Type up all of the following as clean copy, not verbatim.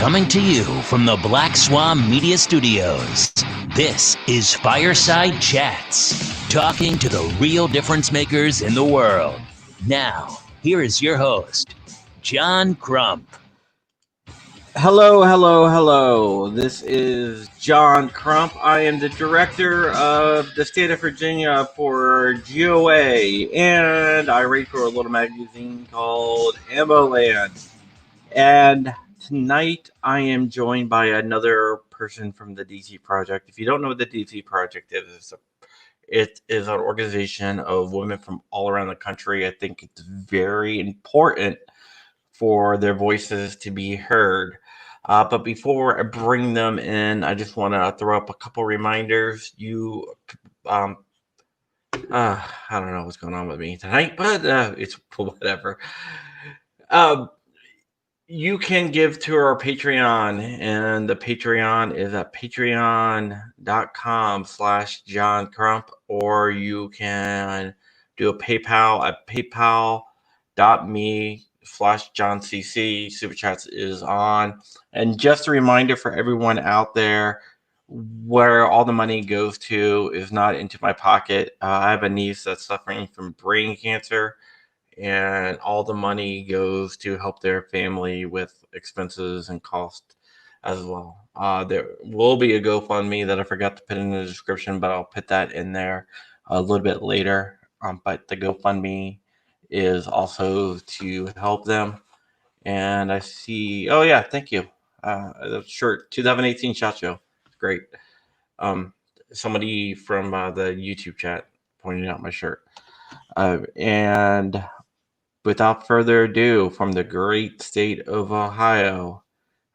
Coming to you from the Black Swan Media Studios, this is Fireside Chats, talking to the real difference makers in the world. Now, here is your host, John Crump. Hello. This is John Crump. I am the director of the state of Virginia for GOA, and I write for a little magazine called AmmoLand. And tonight I am joined by another person from the DC Project. If you don't know what the DC Project is, it is an organization of women from all around the country. I think it's very important for their voices to be heard. But before I bring them in, I just want to throw up a couple reminders. I don't know what's going on with me tonight, but it's whatever. You can give to our Patreon, and the Patreon is at patreon.com/John Crump, or you can do a PayPal at paypal.me/JohnCC. Super Chats is on. And just a reminder for everyone out there, where all the money goes to is not into my pocket. I have a niece that's suffering from brain cancer, and all the money goes to help their family with expenses and cost as well. There will be a GoFundMe that I forgot to put in the description, but I'll put that in there a little bit later. But the GoFundMe is also to help them. And I see, oh yeah, thank you. The shirt, 2018 SHOT Show. Great. Somebody from the YouTube chat pointed out my shirt. And without further ado, from the great state of Ohio,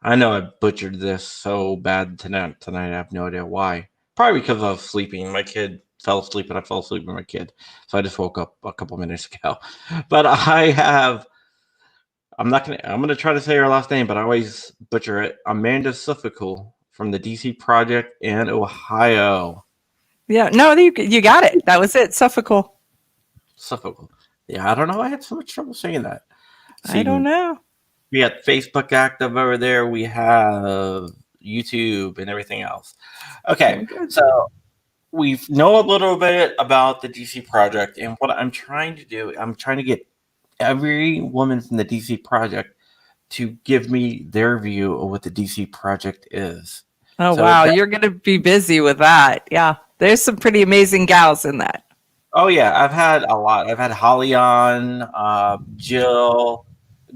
I know I butchered this so bad tonight. I have no idea why. Probably because I was sleeping. My kid fell asleep, and I fell asleep with my kid. So I just woke up a couple minutes ago. But I'm going to try to say her last name, but I always butcher it. Amanda Suffecool from the DC Project in Ohio. Yeah, no, you got it. That was it. Suffecool. Yeah, I don't know. I had so much trouble saying that. I don't know. We got Facebook active over there. We have YouTube and everything else. Okay, so we know a little bit about the DC Project, and what I'm trying to do, I'm trying to get every woman from the DC Project to give me their view of what the DC Project is. Oh, so wow. You're going to be busy with that. Yeah. There's some pretty amazing gals in that. Oh, yeah. I've had a lot. I've had Holly on, Jill,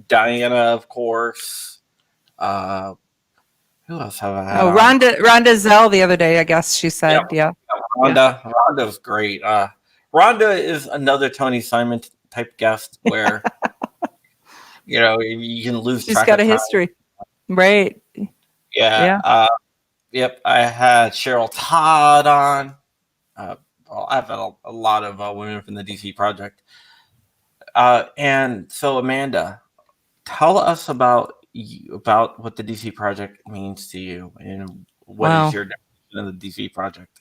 Diana, of course. Who else have I had? Rhonda Zell the other day, I guess she said. Yeah. Rhonda's great. Rhonda is another Tony Simon type guest where you can lose track. She's got a history, right? Yeah. Yep. I had Cheryl Todd on. I've had a lot of women from the DC Project, and so Amanda, tell us about what the DC Project means to you, and what is your definition of the DC Project?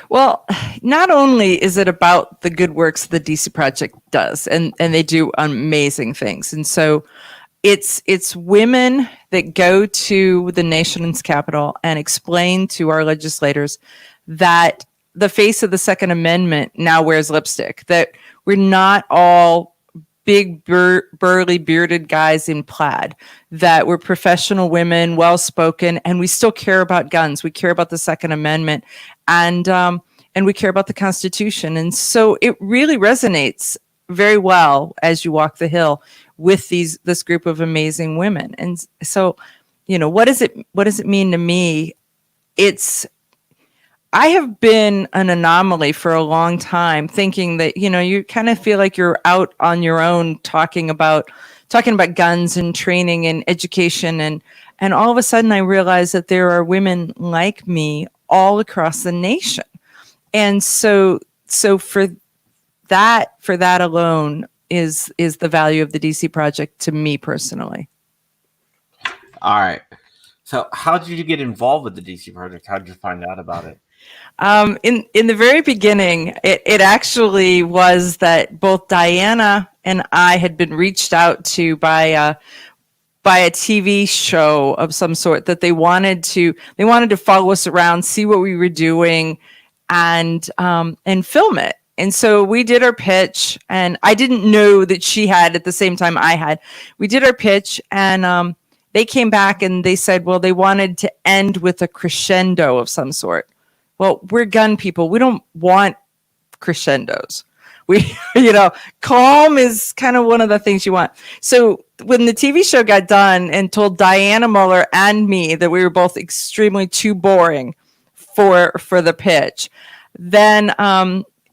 Well, not only is it about the good works the DC Project does, and they do amazing things. And so it's women that go to the nation's capital and explain to our legislators that the face of the Second Amendment now wears lipstick, that we're not all big, burly, bearded guys in plaid, that we're professional women, well-spoken, and we still care about guns. We care about the Second Amendment, and we care about the Constitution. And so it really resonates very well as you walk the Hill with this group of amazing women. And so, what does it mean to me? I have been an anomaly for a long time, thinking that, you kind of feel like you're out on your own talking about guns and training and education. And all of a sudden I realized that there are women like me all across the nation. And so for that alone is the value of the DC Project to me personally. All right. So how did you get involved with the DC Project? How did you find out about it? In the very beginning, it actually was that both Diana and I had been reached out to by by a TV show of some sort, that they wanted to follow us around, see what we were doing, and film it. And so we did our pitch, and I didn't know that she had at the same time I had. We did our pitch, and they came back and they said, well, they wanted to end with a crescendo of some sort. Well, we're gun people. We don't want crescendos. We, calm is kind of one of the things you want. So when the TV show got done and told Diana Muller and me that we were both extremely too boring for the pitch, then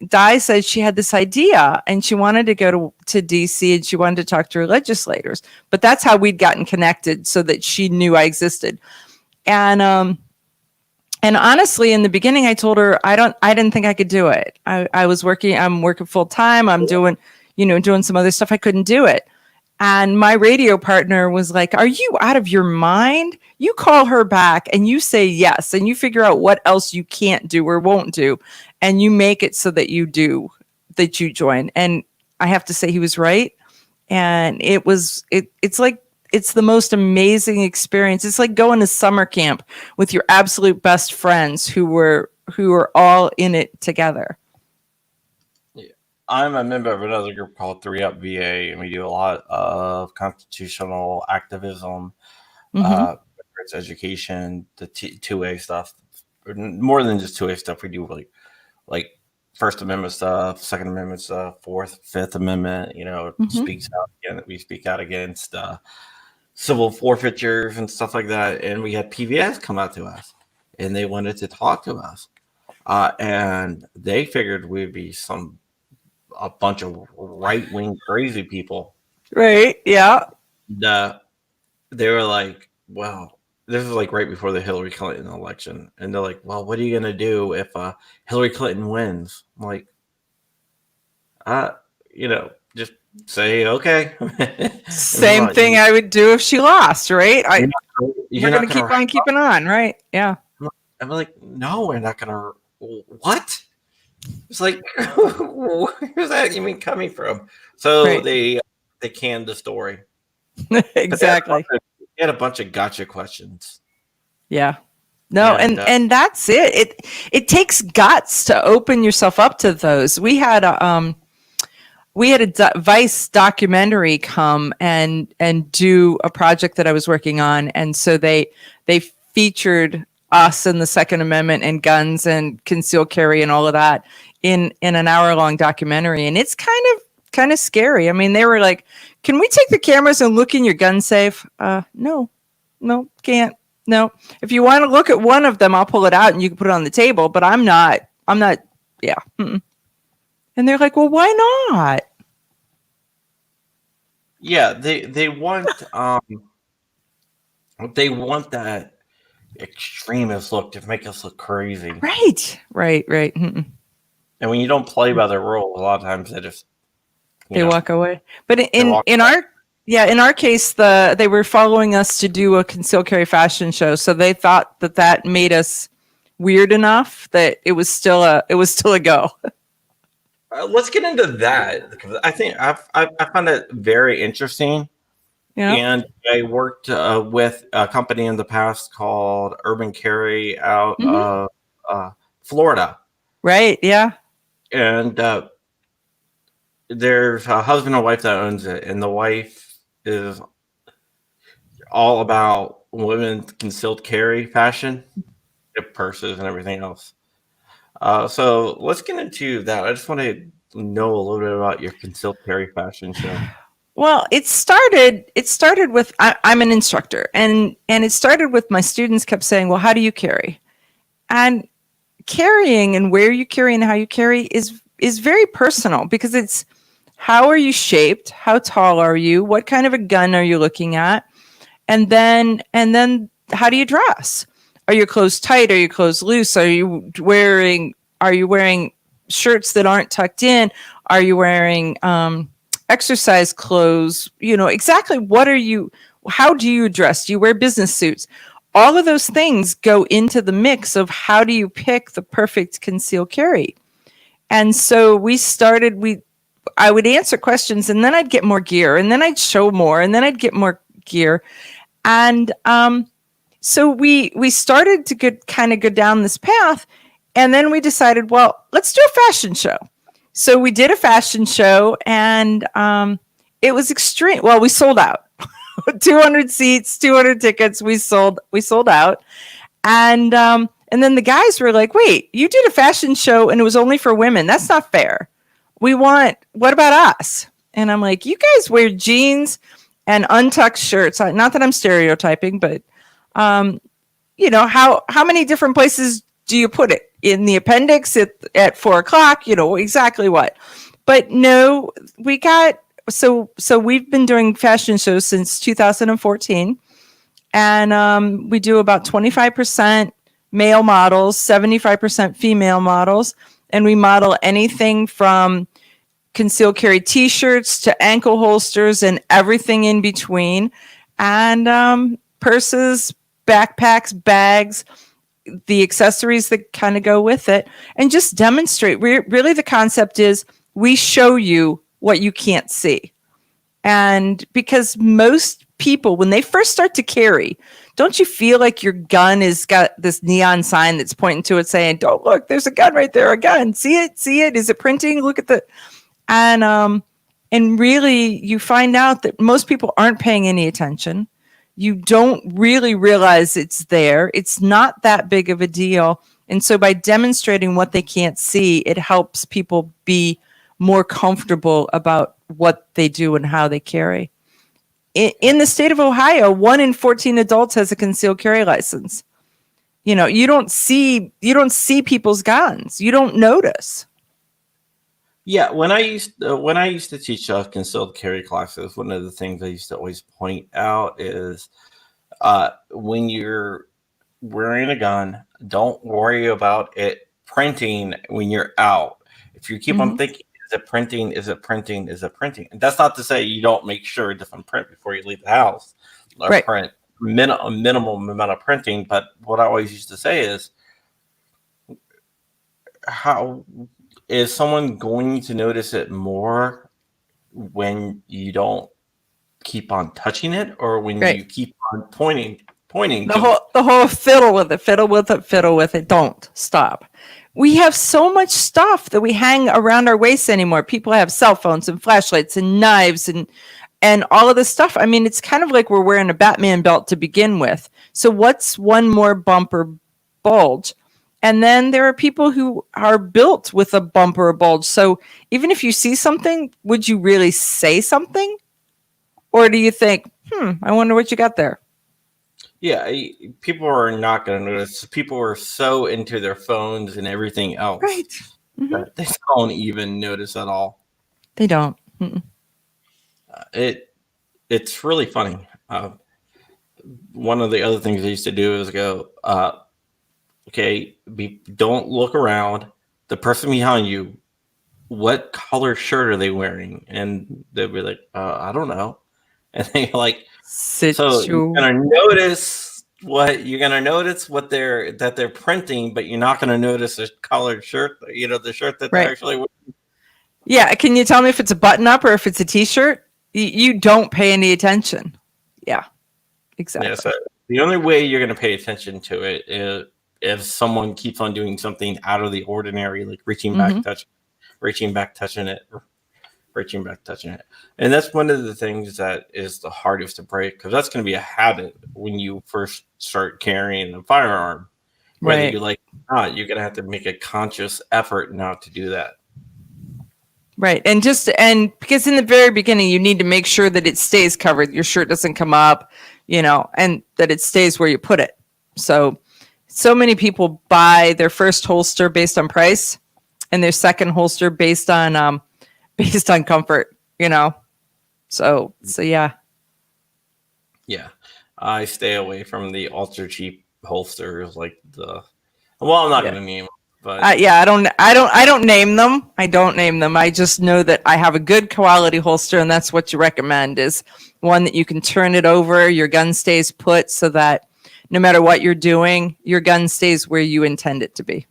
Di said she had this idea and she wanted to go to DC and she wanted to talk to her legislators. But that's how we'd gotten connected, so that she knew I existed. And honestly, in the beginning, I told her I didn't think I could do it. I'm working full time. I'm doing some other stuff. I couldn't do it. And my radio partner was like, are you out of your mind? You call her back and you say yes, and you figure out what else you can't do or won't do, and you make it so that you join. And I have to say he was right. And it's the most amazing experience. It's like going to summer camp with your absolute best friends who were all in it together. I'm a member of another group called 3 Up VA, and we do a lot of constitutional activism, whether it's education, the two-way stuff, more than just two-way stuff. We do like First Amendment stuff, Second Amendment stuff, Fourth, Fifth Amendment. We speak out against civil forfeitures and stuff like that. And we had PBS come out to us, and they wanted to talk to us, and they figured we'd be a bunch of right-wing crazy people. Right. Yeah. They were like, well, this is like right before the Hillary Clinton election. And they're like, well, what are you going to do if Hillary Clinton wins? I'm like, just say, okay. Same thing I would do if she lost, right? We're going to keep on keeping on, right? Yeah. I'm like, no, we're not going to. What? It's like, where's that even coming from? So right. They canned the story. Exactly. They had a bunch of gotcha questions. Yeah. No, and that's it. It takes guts to open yourself up to those. We had a Vice documentary come and do a project that I was working on, and so they featured us and the Second Amendment and guns and concealed carry and all of that in an hour-long documentary. And it's kind of scary. I mean, they were like, can we take the cameras and look in your gun safe? No, can't. No. If you want to look at one of them, I'll pull it out and you can put it on the table, but I'm not, yeah. Mm-mm. And they're like, well, why not? Yeah, they want that extremist look to make us look crazy. Right. Mm-mm. And when you don't play by the rules, a lot of times they walk away. But in our case, they were following us to do a concealed carry fashion show, so they thought that made us weird enough that it was still a go. Let's get into that, because I think I found it very interesting. Yeah. And I worked with a company in the past called Urban Carry out of Florida. Right. Yeah. And there's a husband and wife that owns it, and the wife is all about women's concealed carry fashion, purses and everything else. So let's get into that. I just want to know a little bit about your concealed carry fashion show. Well, it started with I'm an instructor, and it started with my students kept saying, well, how do you carry? And carrying and where you carry and how you carry is very personal, because it's how are you shaped? How tall are you? What kind of a gun are you looking at? And then how do you dress? Are your clothes tight? Are your clothes loose? Are you wearing shirts that aren't tucked in? Are you wearing exercise clothes? Exactly how do you dress? Do you wear business suits? All of those things go into the mix of how do you pick the perfect concealed carry. And so I would answer questions, and then I'd get more gear, and then I'd show more, and then I'd get more gear. And so we started to kind of go down this path, and then we decided, well, let's do a fashion show. So we did a fashion show, and it was extreme. Well, we sold out. 200 seats, 200 tickets. We sold out, and then the guys were like, "Wait, you did a fashion show, and it was only for women. That's not fair. What about us?" And I'm like, "You guys wear jeans and untucked shirts. Not that I'm stereotyping, but how many different places do you put it? In the appendix at 4:00? Exactly what." But no, we got so we've been doing fashion shows since 2014, and we do about 25% male models, 75% female models, and we model anything from concealed carry t-shirts to ankle holsters and everything in between, and purses, backpacks, bags, the accessories that kind of go with it, and just demonstrate. Really, the concept is we show you what you can't see. And because most people, when they first start to carry, don't you feel like your gun has got this neon sign that's pointing to it saying, "Don't look, there's a gun right there, a gun. See it? Is it printing? Look at the..." And really, you find out that most people aren't paying any attention. You don't really realize it's there. It's not that big of a deal. And so by demonstrating what they can't see, it helps people be more comfortable about what they do and how they carry. In the state of Ohio, 1 in 14 adults has a concealed carry license. You don't see people's guns. You don't notice. Yeah, when I used to teach concealed carry classes, one of the things I used to always point out is when you're wearing a gun, don't worry about it printing when you're out. If you keep on thinking, is it printing? Is it printing? Is it printing? And that's not to say you don't make sure it doesn't print before you leave the house. Or right. Print a minimum amount of printing. But what I always used to say is, how is someone going to notice it more when you don't keep on touching it, or when you keep on pointing the whole fiddle with it. Don't stop. We have so much stuff that we hang around our waist anymore. People have cell phones and flashlights and knives and all of this stuff. I mean, it's kind of like we're wearing a Batman belt to begin with. So what's one more bump or bulge? And then there are people who are built with a bump or a bulge. So even if you see something, would you really say something? Or do you think, I wonder what you got there? Yeah, people are not going to notice. People are so into their phones and everything else. Right. That they don't even notice at all. They don't. It's really funny. One of the other things I used to do is go, don't look around. The person behind you, what color shirt are they wearing? And they'll be like, I don't know. And they're like, so you're gonna notice what they're printing, but you're not gonna notice a colored shirt. The shirt that they're actually wearing. Yeah, can you tell me if it's a button up or if it's a t-shirt? You don't pay any attention. Yeah, exactly. Yeah, so the only way you're gonna pay attention to it is if someone keeps on doing something out of the ordinary, like reaching back, touching it. And that's one of the things that is the hardest to break, because that's going to be a habit when you first start carrying a firearm. Whether you like it or not, you're going to have to make a conscious effort not to do that. Right. And because in the very beginning, you need to make sure that it stays covered. Your shirt doesn't come up, and that it stays where you put it. So many people buy their first holster based on price and their second holster based on comfort, So yeah. Yeah. I stay away from the ultra cheap holsters I'm not going to name them, but I don't name them. I don't name them. I just know that I have a good quality holster, and that's what you recommend, is one that you can turn it over. Your gun stays put so that no matter what you're doing, your gun stays where you intend it to be.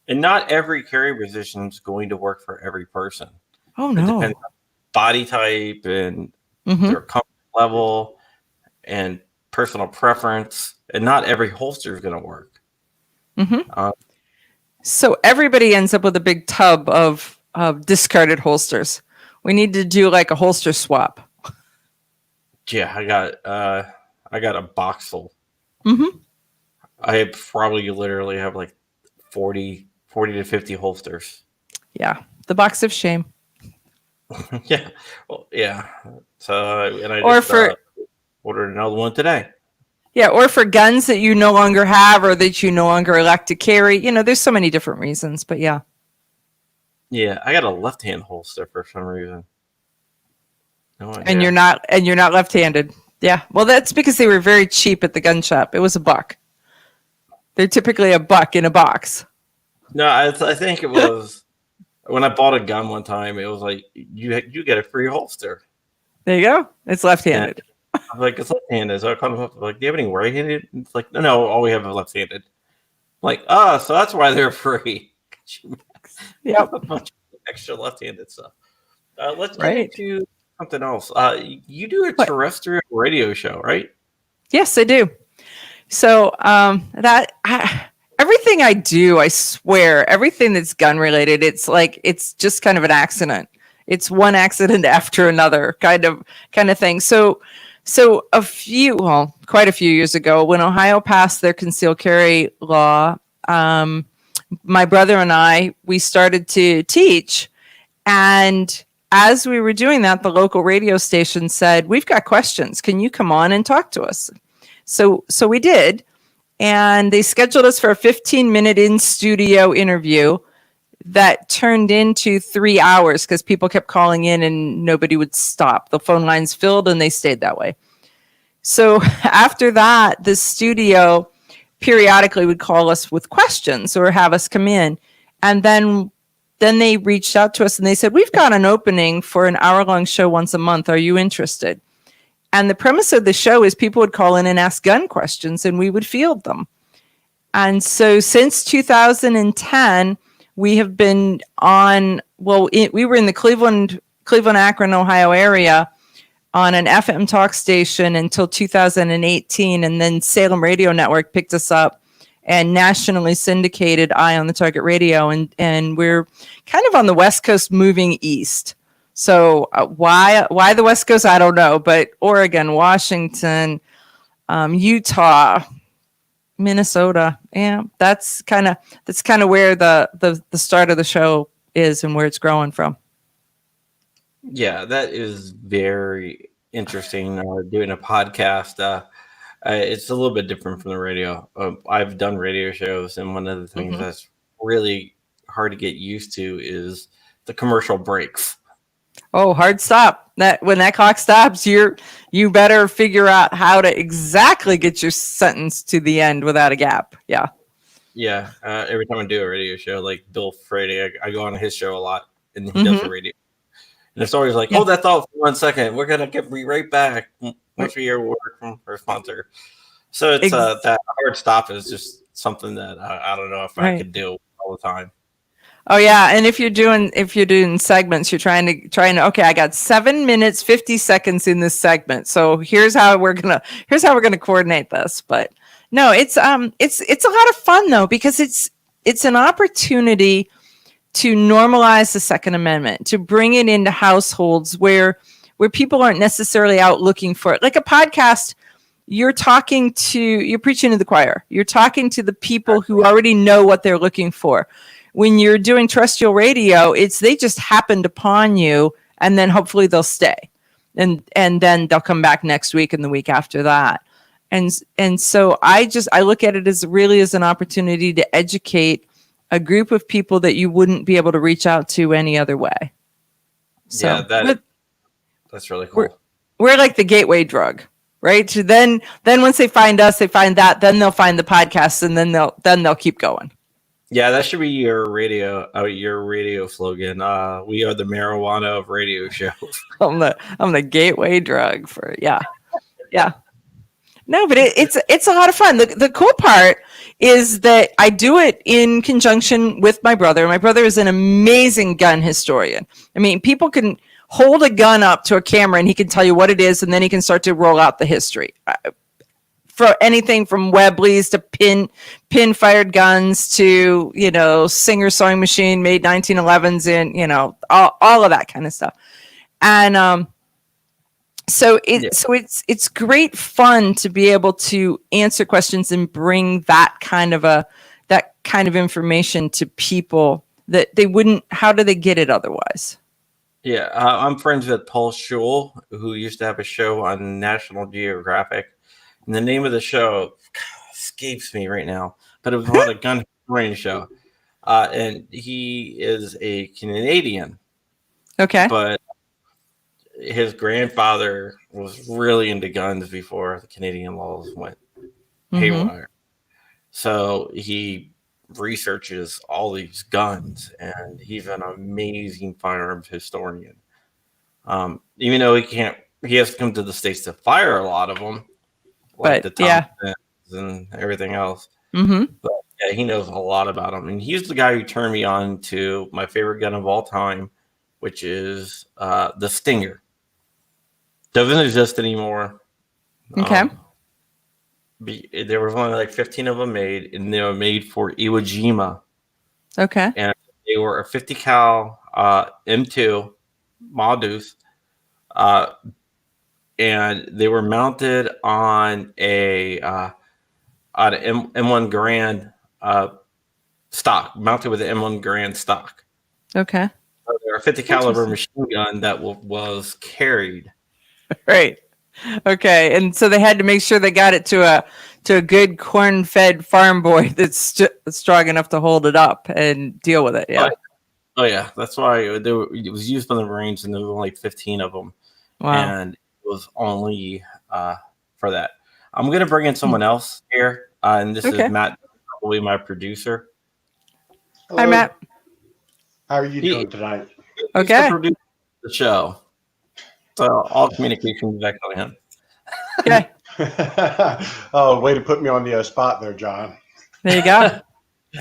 And not every carry position is going to work for every person. Oh, no. It depends on body type and their comfort level. and personal preference, and not every holster is going to work. Mm-hmm. So everybody ends up with a big tub of discarded holsters. We need to do like a holster swap. Yeah, I got a box full. Mm-hmm. I probably literally have like 40 to 50 holsters. Yeah, the box of shame. Yeah, well, yeah. So, and I Or just ordered another one today. Yeah, or for guns that you no longer have or that you no longer elect to carry. There's so many different reasons, but yeah. Yeah, I got a left-hand holster for some reason. No idea. And you're not left-handed. Yeah. Well, that's because they were very cheap at the gun shop. It was $1. They're typically $1 in a box. No, I think it was when I bought a gun one time. It was like you get a free holster. There you go. It's left-handed. I'm like, it's left-handed. So I called him up. Like, do you have any right-handed? It's like, no, all we have is left-handed. I'm like, so that's why they're free. Yep. A bunch of extra left-handed stuff. Let's Right. get into something else. You do a terrestrial radio show, right? Yes, I do. So everything I do, I swear, everything that's gun related, it's just kind of an accident. It's one accident after another kind of thing. So quite a few years ago, when Ohio passed their concealed carry law, my brother and I, we started to teach. And as we were doing that, the local radio station said, "We've got questions. Can you come on and talk to us?" So we did. And they scheduled us for a 15-minute in-studio interview that turned into 3 hours because people kept calling in and nobody would stop. The phone lines filled and they stayed that way. So after that, the studio periodically would call us with questions or have us come in. And then they reached out to us and they said, "We've got an opening for an hour-long show once a month. Are you interested?" And the premise of the show is people would call in and ask gun questions and we would field them. And so since 2010, we have been on, we were in the Cleveland, Akron, Ohio area on an FM talk station until 2018. And then Salem Radio Network picked us up and nationally syndicated Eye on the Target Radio. And we're kind of on the West Coast moving east. So why the West Coast? I don't know, but Oregon, Washington, Utah, Minnesota, yeah, that's kind of where the start of the show is and where it's growing from. Yeah, that is very interesting. Doing a podcast, it's a little bit different from the radio. I've done radio shows, and one of the things that's really hard to get used to is the commercial breaks. Oh, hard stop. When that clock stops, you better figure out how to exactly get your sentence to the end without a gap. Yeah. Yeah. Every time I do a radio show, like Bill Frady, I go on his show a lot, and he does a radio. And it's always like, hold that thought for 1 second. We're gonna get right back once we hear word from our sponsor. So it's that hard stop is just something that I don't know if I could do all the time. Oh yeah, and if you're doing segments, you're trying to okay, I got 7 minutes 50 seconds in this segment. So here's how we're gonna coordinate this. But no, it's a lot of fun though, because it's an opportunity to normalize the Second Amendment, to bring it into households where people aren't necessarily out looking for it. Like a podcast, you're preaching to the choir. You're talking to the people who already know what they're looking for. When you're doing terrestrial radio, they just happened upon you, and then hopefully they'll stay, and then they'll come back next week and the week after that. And so I look at it as really as an opportunity to educate a group of people that you wouldn't be able to reach out to any other way. So yeah, that's really cool. We're like the gateway drug, right? So then once they find us, they find that, then they'll find the podcast, and then they'll keep going. Yeah, that should be your radio slogan. We are the marijuana of radio shows. I'm the gateway drug for yeah. No, but it's a lot of fun. The cool part is that I do it in conjunction with my brother. My brother is an amazing gun historian. I mean, people can hold a gun up to a camera and he can tell you what it is, and then he can start to roll out the history. For anything from Webleys to pin fired guns to, Singer sewing machine made 1911s and, all of that kind of stuff. And so it's great fun to be able to answer questions and bring that kind of information to people that they wouldn't. How do they get it otherwise? Yeah, I'm friends with Paul Schul, who used to have a show on National Geographic. And the name of the show escapes me right now, but it was on a gun range show. And he is a Canadian. Okay. But his grandfather was really into guns before the Canadian laws went haywire. So he researches all these guns, and he's an amazing firearms historian. Even though he has to come to the States to fire a lot of them. Like the Thompsons and everything else. But yeah, he knows a lot about them. And he's the guy who turned me on to my favorite gun of all time, which is the Stinger. Doesn't exist anymore. Okay. There was only like 15 of them made, and they were made for Iwo Jima. Okay. And they were a 50 cal M2 Modus. And they were mounted on a M1 Grand stock, mounted with an M1 Grand stock. Okay. So they're a 50 caliber machine gun that was carried. Right. Okay. And so they had to make sure they got it to a good corn-fed farm boy that's strong enough to hold it up and deal with it. Yeah. Oh yeah, that's why it was used on the Marines, and there were only 15 of them. Wow. And was only for that. I'm going to bring in someone else here, and this is Matt, probably my producer. Hello. Hi, Matt. How are you doing tonight? Okay. He's the producer of the show, so all communication is actually him. Okay. Oh, way to put me on the spot there, John. There you go.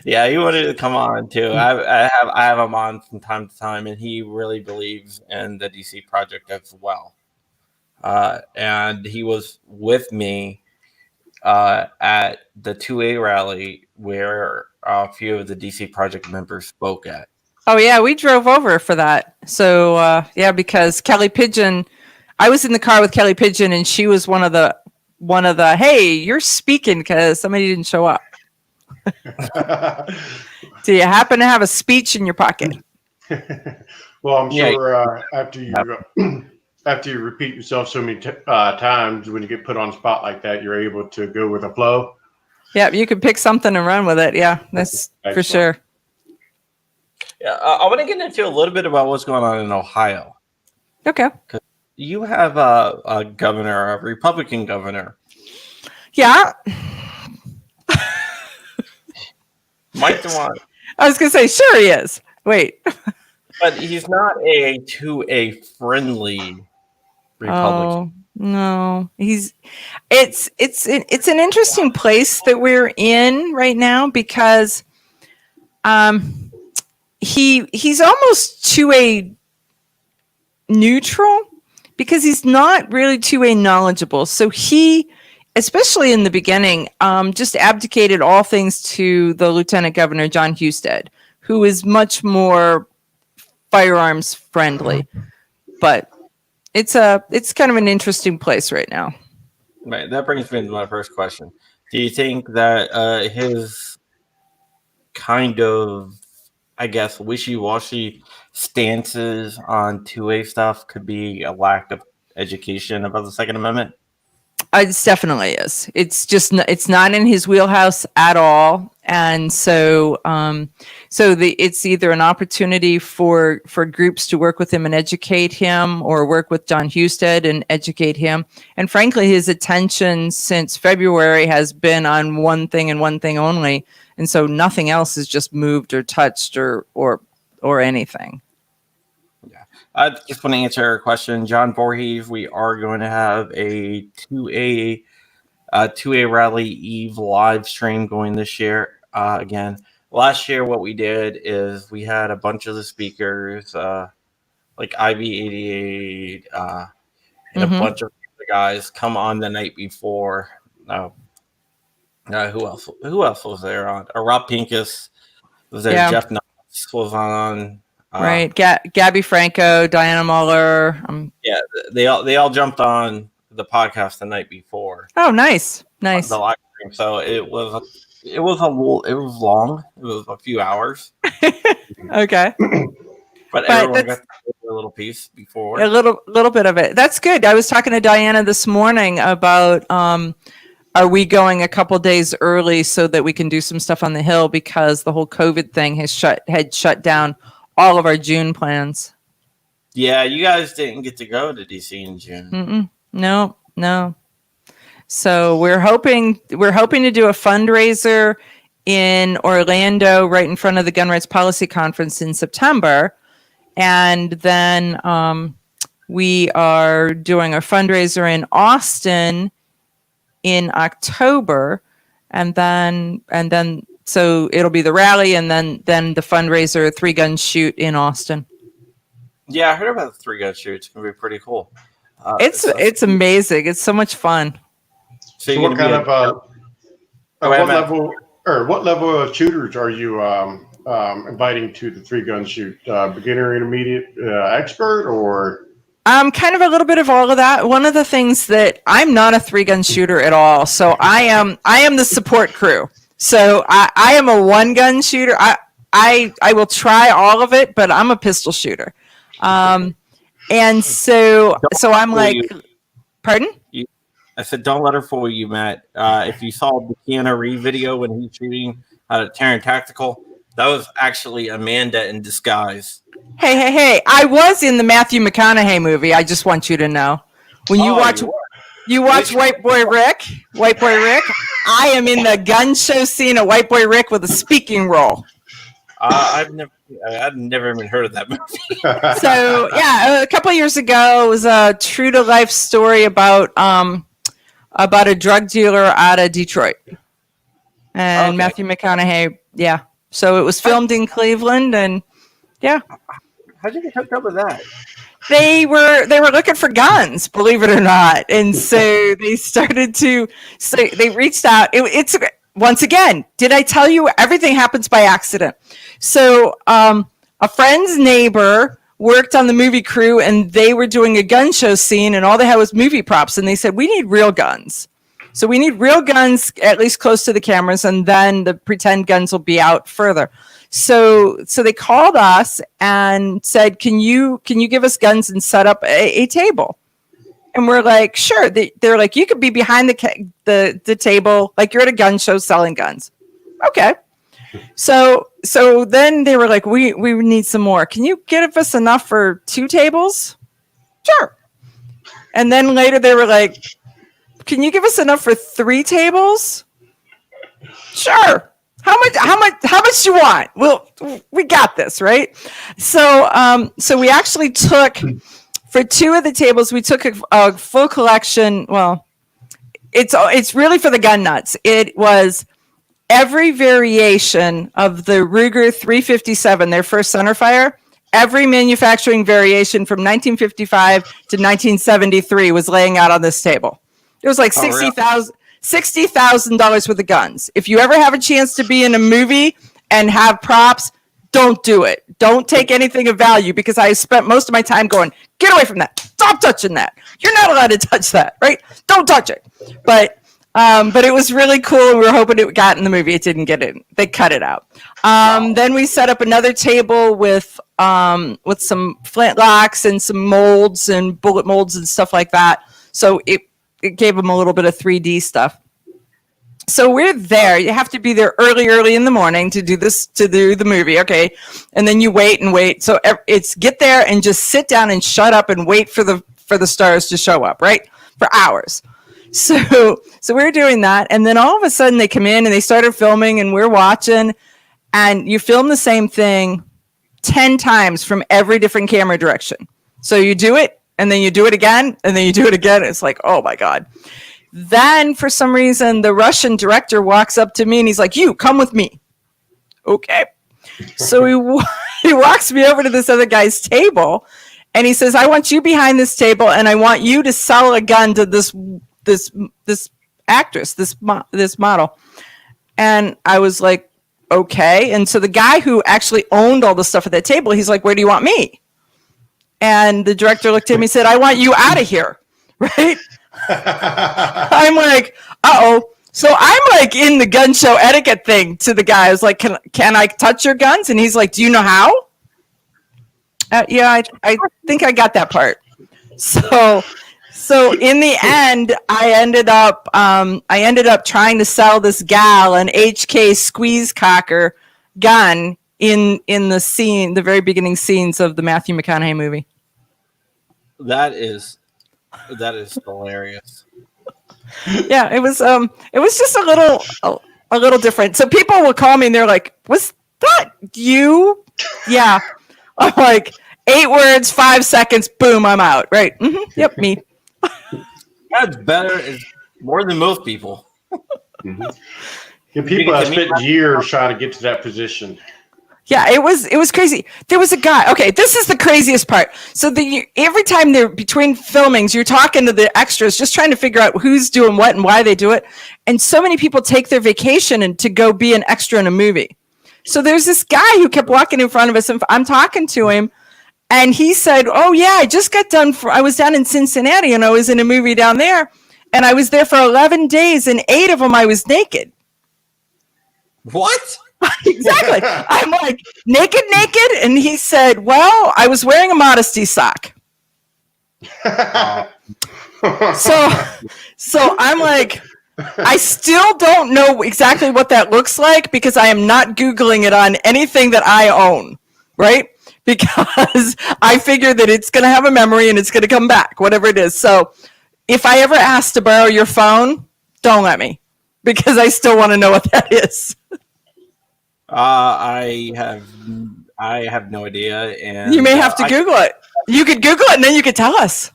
Yeah, he wanted to come on too. I have him on from time to time, and he really believes in the DC project as well. And he was with me at the 2A rally where a few of the DC Project members spoke at. Oh yeah, we drove over for that. So because Kelly Pigeon, I was in the car with Kelly Pigeon, and she was one of the hey, you're speaking because somebody didn't show up. Do you happen to have a speech in your pocket? Well, I'm sure after you repeat yourself so many times, when you get put on the spot like that, you're able to go with the flow. Yeah, you could pick something and run with it. Yeah, that's for sure. Yeah, I want to get into a little bit about what's going on in Ohio. Okay. You have a governor, a Republican governor. Yeah. Mike DeWine. I was going to say, sure he is. Wait. But he's not a 2A friendly Republican. Oh, no. It's an interesting place that we're in right now because he's almost 2A neutral because he's not really 2A knowledgeable. So he, especially in the beginning, just abdicated all things to the Lieutenant Governor, John Husted, who is much more firearms friendly. But it's kind of an interesting place right now. Right. That brings me to my first question. Do you think that his kind of, I guess, wishy-washy stances on 2A stuff could be a lack of education about the Second Amendment? It definitely is. It's not in his wheelhouse at all, and so it's either an opportunity for groups to work with him and educate him, or work with John Husted and educate him. And frankly, his attention since February has been on one thing and one thing only, and so nothing else has just moved or touched or anything. I just want to answer a question. John Voorhees, we are going to have a 2A Rally Eve live stream going this year. Again, last year what we did is we had a bunch of the speakers like IB88, and a bunch of the guys come on the night before. Who else? Who else was there on? Rob Pincus was there. Yeah. Jeff Knox was on. Right. Gabby Franco, Diana Muller. Yeah, they all jumped on the podcast the night before. Oh, nice. The live stream. So it was long. It was a few hours. Okay. But everyone got a little piece before. A little bit of it. That's good. I was talking to Diana this morning about are we going a couple days early so that we can do some stuff on the Hill, because the whole COVID thing had shut down all of our June plans. Yeah, you guys didn't get to go to DC in June. No. So we're hoping to do a fundraiser in Orlando right in front of the Gun Rights Policy Conference in September. And then we are doing a fundraiser in Austin in October. And then so it'll be the rally and then the fundraiser, 3-gun shoot in Austin. Yeah, I heard about the 3-gun shoot. It's going to be pretty cool. It's amazing. It's so much fun. So what kind of what level of shooters are you inviting to the 3-gun shoot? Beginner, intermediate, expert, or? Kind of a little bit of all of that. One of the things that I'm not a 3-gun shooter at all, so I am the support crew. So I am a 1-gun shooter. I will try all of it, but I'm a pistol shooter. And so I'm like, pardon? I said, don't let her fool you, Matt. If you saw the Keanu Reeves video when he's shooting Terran Tactical, that was actually Amanda in disguise. Hey! I was in the Matthew McConaughey movie. I just want you to know. When you watch White Boy Rick, I am in the gun show scene of White Boy Rick with a speaking role. I've never even heard of that movie. So yeah, a couple of years ago, it was a true to life story about a drug dealer out of Detroit, and okay. Matthew McConaughey. Yeah, so it was filmed in Cleveland, and yeah. How'd you get hooked up with that? They were looking for guns, believe it or not, and so they reached out. It's once again. Did I tell you everything happens by accident? So a friend's neighbor worked on the movie crew, and they were doing a gun show scene, and all they had was movie props, and they said, we need real guns. So we need real guns at least close to the cameras, and then the pretend guns will be out further. So they called us and said, can you give us guns and set up a table? And we're like, sure. They're like, you could be behind the table, like you're at a gun show selling guns. Okay. So then they were like, we need some more. Can you give us enough for 2 tables? Sure. And then later they were like, can you give us enough for 3 tables? Sure. How much do you want? Well, we got this, right? So we actually took, for 2 of the tables, we took a full collection. Well, it's really for the gun nuts. It was every variation of the Ruger 357, their first centerfire. Every manufacturing variation from 1955 to 1973 was laying out on this table. It was like $60,000 worth of guns. If you ever have a chance to be in a movie and have props, don't do it. Don't take anything of value, because I spent most of my time going, get away from that. Stop touching that. You're not allowed to touch that, right? Don't touch it. But it was really cool, and we were hoping it got in the movie. It didn't get in. They cut it out. Then we set up another table with some flintlocks and some molds and bullet molds and stuff like that. So it gave them a little bit of 3D stuff. So we're there. You have to be there early in the morning to do the movie. Okay. And then you wait and wait. So it's get there and just sit down and shut up and wait for the stars to show up, right? For hours. So we're doing that. And then all of a sudden they come in and they started filming, and we're watching, and you film the same thing 10 times from every different camera direction. So you do it, and then you do it again, and then you do it again. It's like, oh my God. Then for some reason, the Russian director walks up to me and he's like, you come with me. Okay. So he walks me over to this other guy's table, And he says, I want you behind this table, and I want you to sell a gun to this actress, this model. And I was like, okay. And so the guy who actually owned all the stuff at that table, he's like, where do you want me? And the director looked at me and said, I want you out of here. Right? I'm like, uh-oh. So I'm like in the gun show etiquette thing to the guy. I was like, can I touch your guns? And he's like, do you know how? Yeah, I think I got that part. So in the end, I ended up trying to sell this gal an HK squeeze cocker gun in the very beginning scenes of the Matthew McConaughey movie. That is hilarious. Yeah, it was just a little different. So people will call me and they're like, "Was that you?" Yeah. I'm like, 8 words, 5 seconds, boom, I'm out. Right. Mm-hmm. Yep, me. That's better. It's more than most people. Mm-hmm. Yeah, people have spent years trying to get to that position. Yeah, it was crazy. There was a guy. Okay, this is the craziest part. So every time they're between filmings, you're talking to the extras, just trying to figure out who's doing what and why they do it. And so many people take their vacation and to go be an extra in a movie. So there's this guy who kept walking in front of us, and I'm talking to him, and he said, "Oh yeah, I just got done. I was down in Cincinnati, and I was in a movie down there, and I was there for 11 days, and 8 of them I was naked." What? Exactly. I'm like, naked, and he said, "Well, I was wearing a modesty sock." So I'm like, I still don't know exactly what that looks like because I am not Googling it on anything that I own, right? Because I figure that it's going to have a memory and it's going to come back, whatever it is. So if I ever ask to borrow your phone, don't let me, because I still want to know what that is. I have no idea, and you may have to Google it. You could Google it, and then you could tell us.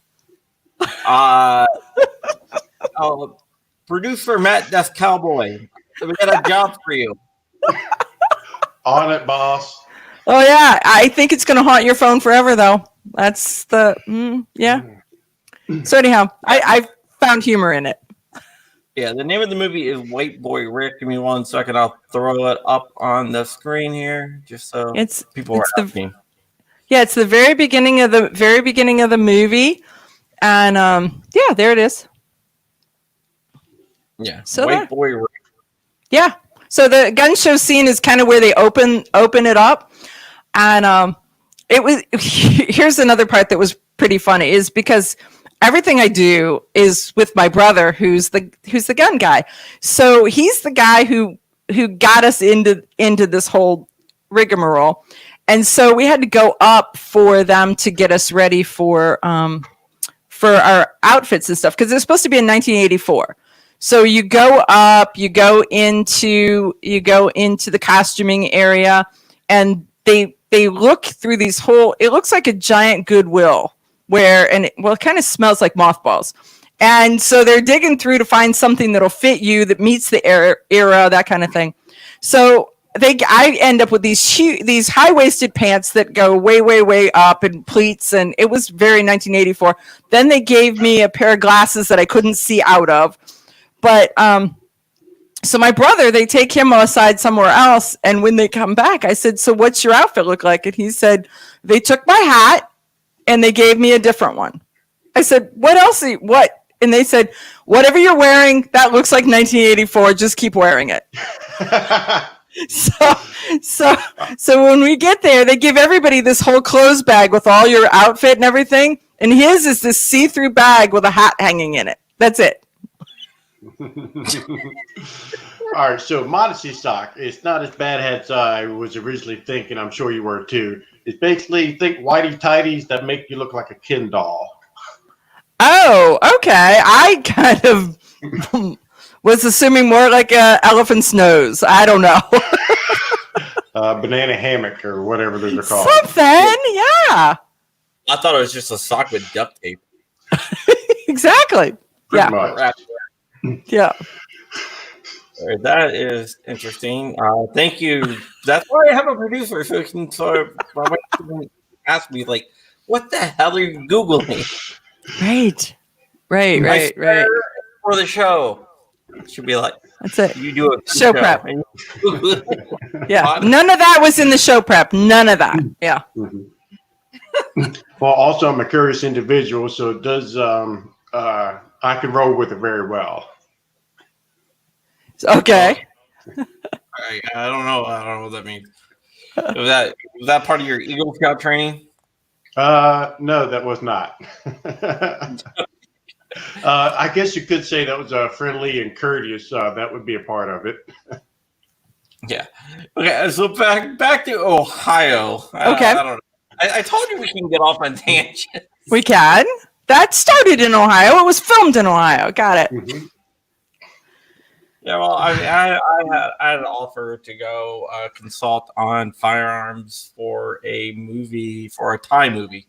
Producer Matt, that's Cowboy. We got a job for you. On it, boss. Oh yeah, I think it's going to haunt your phone forever, though. That's the yeah. So anyhow, I found humor in it. Yeah, the name of the movie is White Boy Rick. Give me 1 second. I'll throw it up on the screen here, just so people are asking. Yeah, it's the very beginning of the movie, and yeah, there it is. Yeah, so White Boy Rick. Yeah, so the gun show scene is kind of where they open it up, and it was. Here's another part that was pretty funny, is because everything I do is with my brother, who's the gun guy. So he's the guy who got us into this whole rigmarole. And so we had to go up for them to get us ready for our outfits and stuff, because it's supposed to be in 1984. So you go up, you go into the costuming area, and they look through these it looks like a giant Goodwill, it kind of smells like mothballs. And so they're digging through to find something that'll fit you, that meets the era, that kind of thing. So I end up with these high-waisted pants that go way, way, way up, and pleats, and it was very 1984. Then they gave me a pair of glasses that I couldn't see out of. But so my brother, they take him aside somewhere else, and when they come back, I said, "So what's your outfit look like?" And he said, "They took my hat and they gave me a different one." I said, "What else? What?" And they said, "Whatever you're wearing, that looks like 1984. Just keep wearing it." So when we get there, they give everybody this whole clothes bag with all your outfit and everything, and his is this see-through bag with a hat hanging in it. That's it. All right, so modesty sock, it's not as bad as I was originally thinking. I'm sure you were too. It's basically, think whitey tighties that make you look like a Ken doll. Oh, okay. I kind of was assuming more like an elephant's nose. I don't know. Banana hammock or whatever those are called. Something, yeah. I thought it was just a sock with duct tape. Exactly. Pretty much. Yeah. That is interesting. Thank you. That's why I have a producer, so he can sort of ask me, like, what the hell are you Googling? Right. For the show. Should be like, That's it. you do a Show prep. and Yeah. None of that was in the show prep. None of that. Yeah. Well, also I'm a curious individual, so it does I can roll with it very well. Okay. I don't know what that means. Was that part of your Eagle Scout training? No, that was not. I guess you could say that was friendly and courteous. That would be a part of it. Yeah. Okay. So back to Ohio. Okay. I don't know. I told you we can get off on tangents. We can. That started in Ohio. It was filmed in Ohio. Got it. Mm-hmm. Yeah. Well, I had an offer to go consult on firearms for a Thai movie.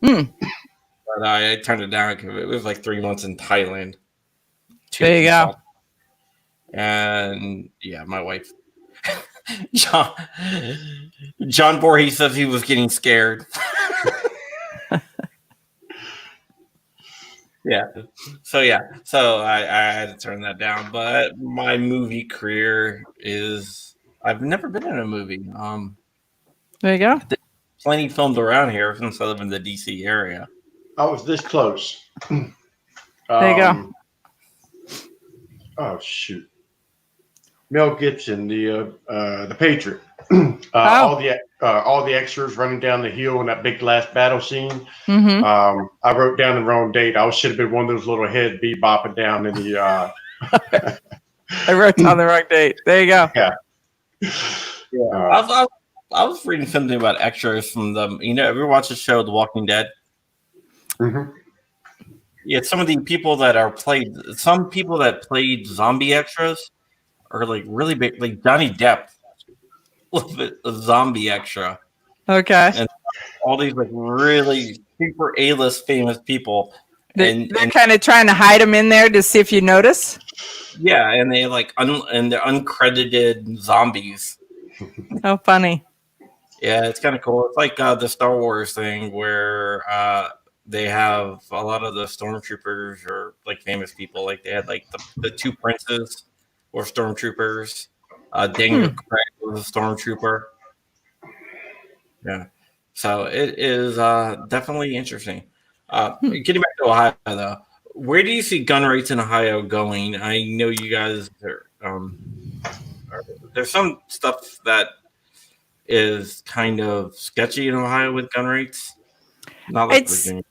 But I turned it down because it was like 3 months in Thailand. There you go. And yeah, my wife, John Voorhees says he was getting scared. So I had to turn that down. But my movie career I've never been in a movie. There you go. Plenty filmed around here since I live in the DC area. I was this close. There you go. Oh shoot! Mel Gibson, the Patriot. All the extras running down the hill in that big last battle scene. Mm-hmm. I wrote down the wrong date. I should have been one of those little head bebopping down in the. I wrote down the wrong date. There you go. Yeah. I was reading something about extras from them. Ever watch the show The Walking Dead? Mm-hmm. Yeah, some people that played zombie extras are like really big. Like Johnny Depp was a zombie extra. Okay. And all these like really super A-list famous people. They're kind of trying to hide them in there to see if you notice. Yeah, and they and they're uncredited zombies. Oh, funny. Yeah, it's kind of cool. It's like the Star Wars thing where they have a lot of the stormtroopers or like famous people. Like they had like the two princes were stormtroopers. Daniel Craig was a stormtrooper. Yeah, so it is definitely interesting. Getting back to Ohio though, where do you see gun rates in Ohio going? I know you guys there's some stuff that is kind of sketchy in Ohio with gun rates. Not like Virginia.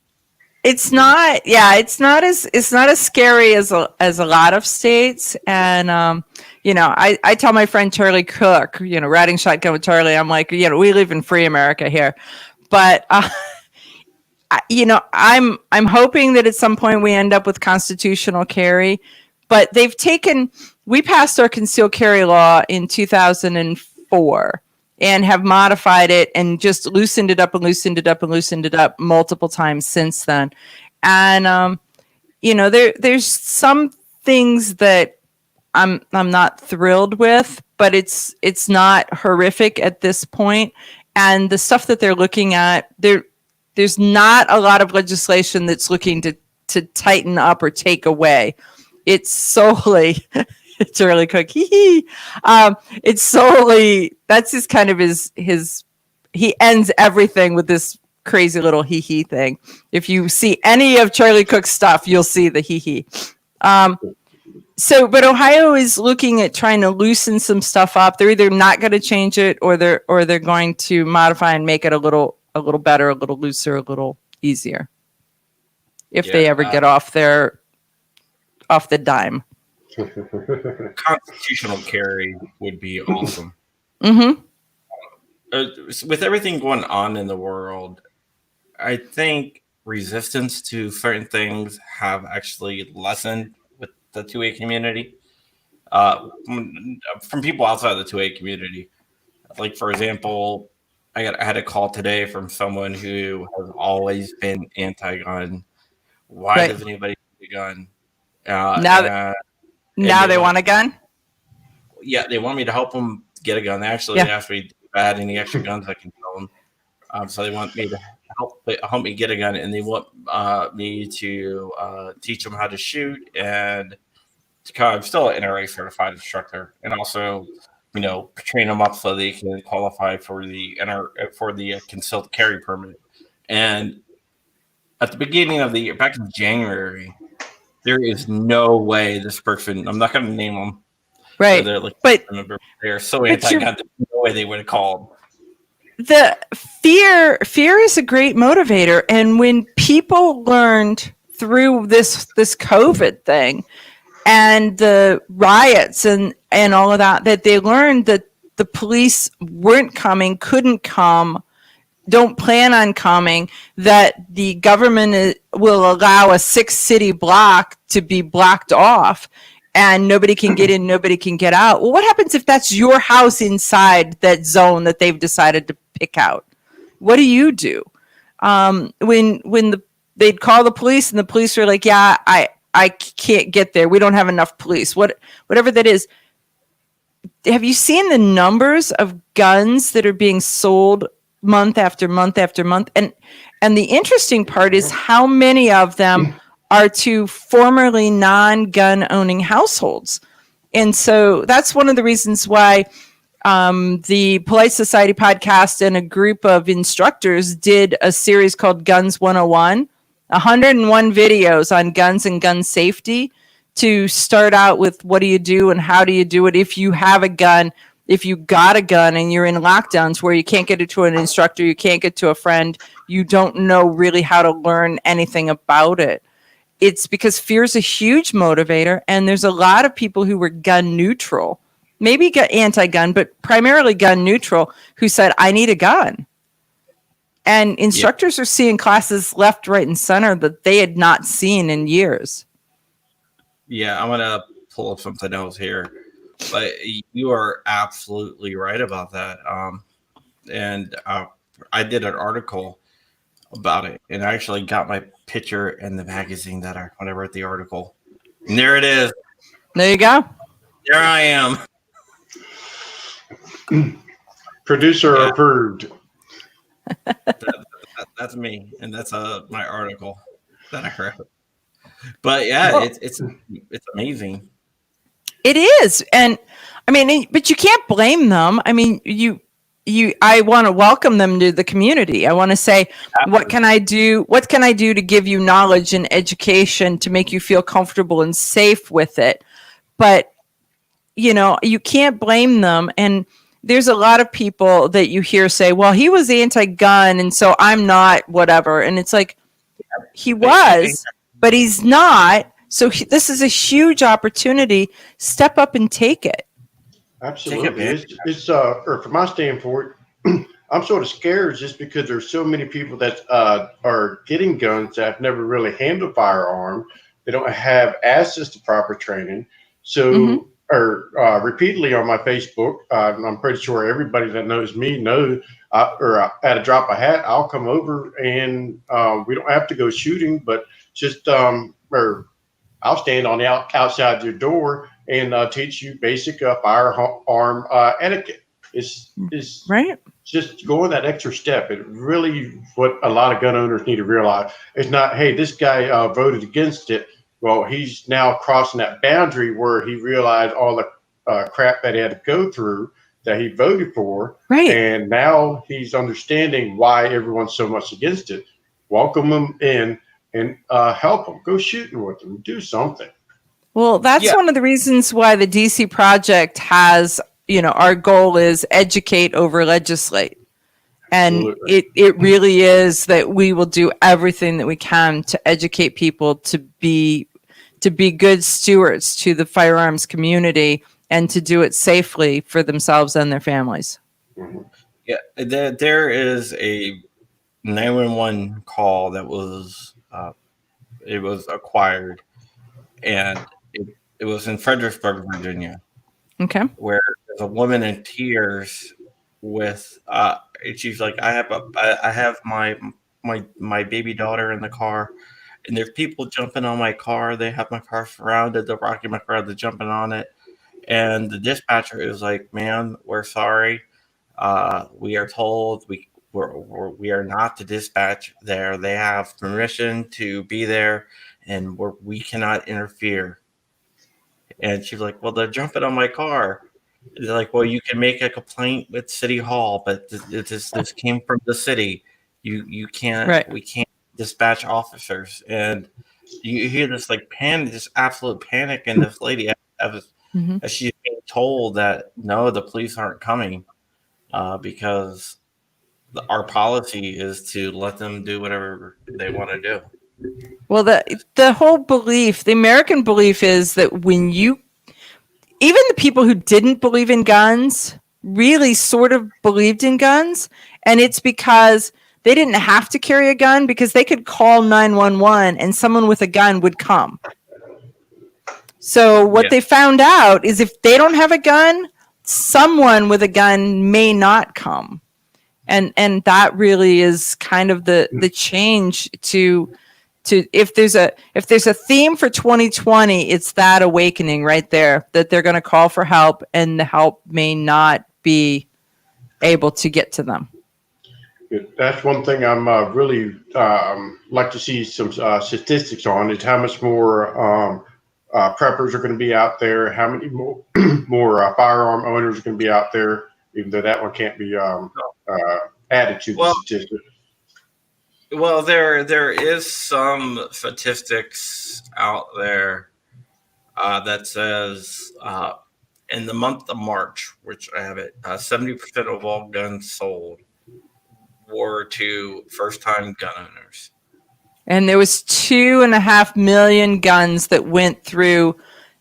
It's not as scary as a lot of states. And I tell my friend Charlie Cook, riding shotgun with Charlie, I'm like, we live in free America here. But I'm hoping that at some point we end up with constitutional carry. But we passed our concealed carry law in 2004 and have modified it and just loosened it up and loosened it up and loosened it up multiple times since then. And there's some things that I'm not thrilled with, but it's not horrific at this point. And the stuff that they're looking at, there's not a lot of legislation that's looking to tighten up or take away. It's solely Charlie Cook. It's solely, that's just kind of his he ends everything with this crazy little hee thing. If you see any of Charlie Cook's stuff, you'll see the hee. But Ohio is looking at trying to loosen some stuff up. They're either not going to change it or they're going to modify and make it a little better, a little looser, a little easier. If they ever get off the dime. Constitutional carry would be awesome. Mm-hmm. With everything going on in the world, I think resistance to certain things have actually lessened with the 2A community. From people outside the 2A community. Like, for example, I had a call today from someone who has always been anti-gun. Why does anybody need a gun? Now they want a gun? Yeah, they want me to help them get a gun. They actually asked me if I had any extra guns I can tell them. So they want me to help me get a gun, and they want me to teach them how to shoot, and I'm still an NRA certified instructor, and also, train them up so they can qualify for the concealed carry permit. And at the beginning of the year, back in January, there is no way this person, I'm not going to name them, Right. But they're so anti-gun, there's no way they would have called. The fear is a great motivator. And when people learned through this COVID thing and the riots and all of that they learned that the police weren't coming, couldn't come, don't plan on coming, that the government will allow a 6-city block to be blocked off and nobody can get in, nobody can get out. Well, what happens if that's your house inside that zone that they've decided to pick out? What do you do? When they'd call the police and the police were like, yeah, I can't get there. We don't have enough police. Whatever that is. Have you seen the numbers of guns that are being sold month after month after month? And the interesting part is how many of them are to formerly non-gun owning households. And so that's one of the reasons why the Polite Society podcast and a group of instructors did a series called Guns 101, 101 videos on guns and gun safety, to start out with what do you do and how do you do it if you have a gun, if you got a gun and you're in lockdowns where you can't get it to an instructor, you can't get to a friend, you don't know really how to learn anything about it. It's because fear is a huge motivator, and there's a lot of people who were gun neutral, maybe anti-gun, but primarily gun neutral, who said, I need a gun. And instructors are seeing classes left, right, and center that they had not seen in years. Yeah, I'm going to pull up something else here. But you are absolutely right about that. And I did an article about it, and I actually got my picture in the magazine when I wrote the article. And there it is. There you go. There I am. Producer approved. That's me, and that's my article that I wrote. But yeah, it's amazing. It is, and I mean, but you can't blame them. I mean, I want to welcome them to the community. I want to say, what can I do? What can I do to give you knowledge and education to make you feel comfortable and safe with it? But you can't blame them. And there's a lot of people that you hear say, well, he was anti-gun, and so I'm not, whatever. And it's like, he was, but he's not. So this is a huge opportunity. Step up and take it. Absolutely. It's or from my standpoint, I'm sort of scared just because there's so many people that are getting guns that have never really handled a firearm. They don't have access to proper training. So, repeatedly on my Facebook, I'm pretty sure everybody that knows me knows, or at a drop of a hat, I'll come over and we don't have to go shooting, but just or I'll stand on the outside your door and teach you basic firearm etiquette. It's right. Just going that extra step. It really what a lot of gun owners need to realize. It's not, hey, this guy voted against it. Well, he's now crossing that boundary where he realized all the crap that he had to go through that he voted for. Right. And now he's understanding why everyone's so much against it. Welcome him in and help him. Go shooting with him. Do something. Well, that's one of the reasons why the DC Project has, our goal is educate over legislate. And it really is that we will do everything that we can to educate people to be good stewards to the firearms community and to do it safely for themselves and their families. Yeah, there is a 911 call that was it was acquired, and it was in Fredericksburg, Virginia. Okay. Where there's a woman in tears with she's like, I have my baby daughter in the car, and there's people jumping on my car. They have my car surrounded. They're rocking my car. They're jumping on it. And the dispatcher is like, ma'am, we're sorry. We are told we are not to dispatch there. They have permission to be there, and we cannot interfere. And she's like, well, they're jumping on my car. They're like, well, you can make a complaint with City Hall, but this came from the city. You can't. Right. We can't dispatch officers. And you hear this like panic, this absolute panic, and this lady, as she's being told that no, the police aren't coming because our policy is to let them do whatever they want to do. Well, the whole belief, the American belief is that even the people who didn't believe in guns really sort of believed in guns. And it's because they didn't have to carry a gun, because they could call 911 and someone with a gun would come. So what they found out is if they don't have a gun, someone with a gun may not come. And that really is kind of the change to if there's a theme for 2020, it's that awakening right there, that they're going to call for help and the help may not be able to get to them. That's one thing I'm really like to see some statistics on, is how much more preppers are going to be out there, how many more firearm owners are going to be out there, even though that one can't be added to the statistic. Well, there is some statistics out there that says in the month of March, which I have it, 70% of all guns sold were to first-time gun owners. And there was 2.5 million guns that went through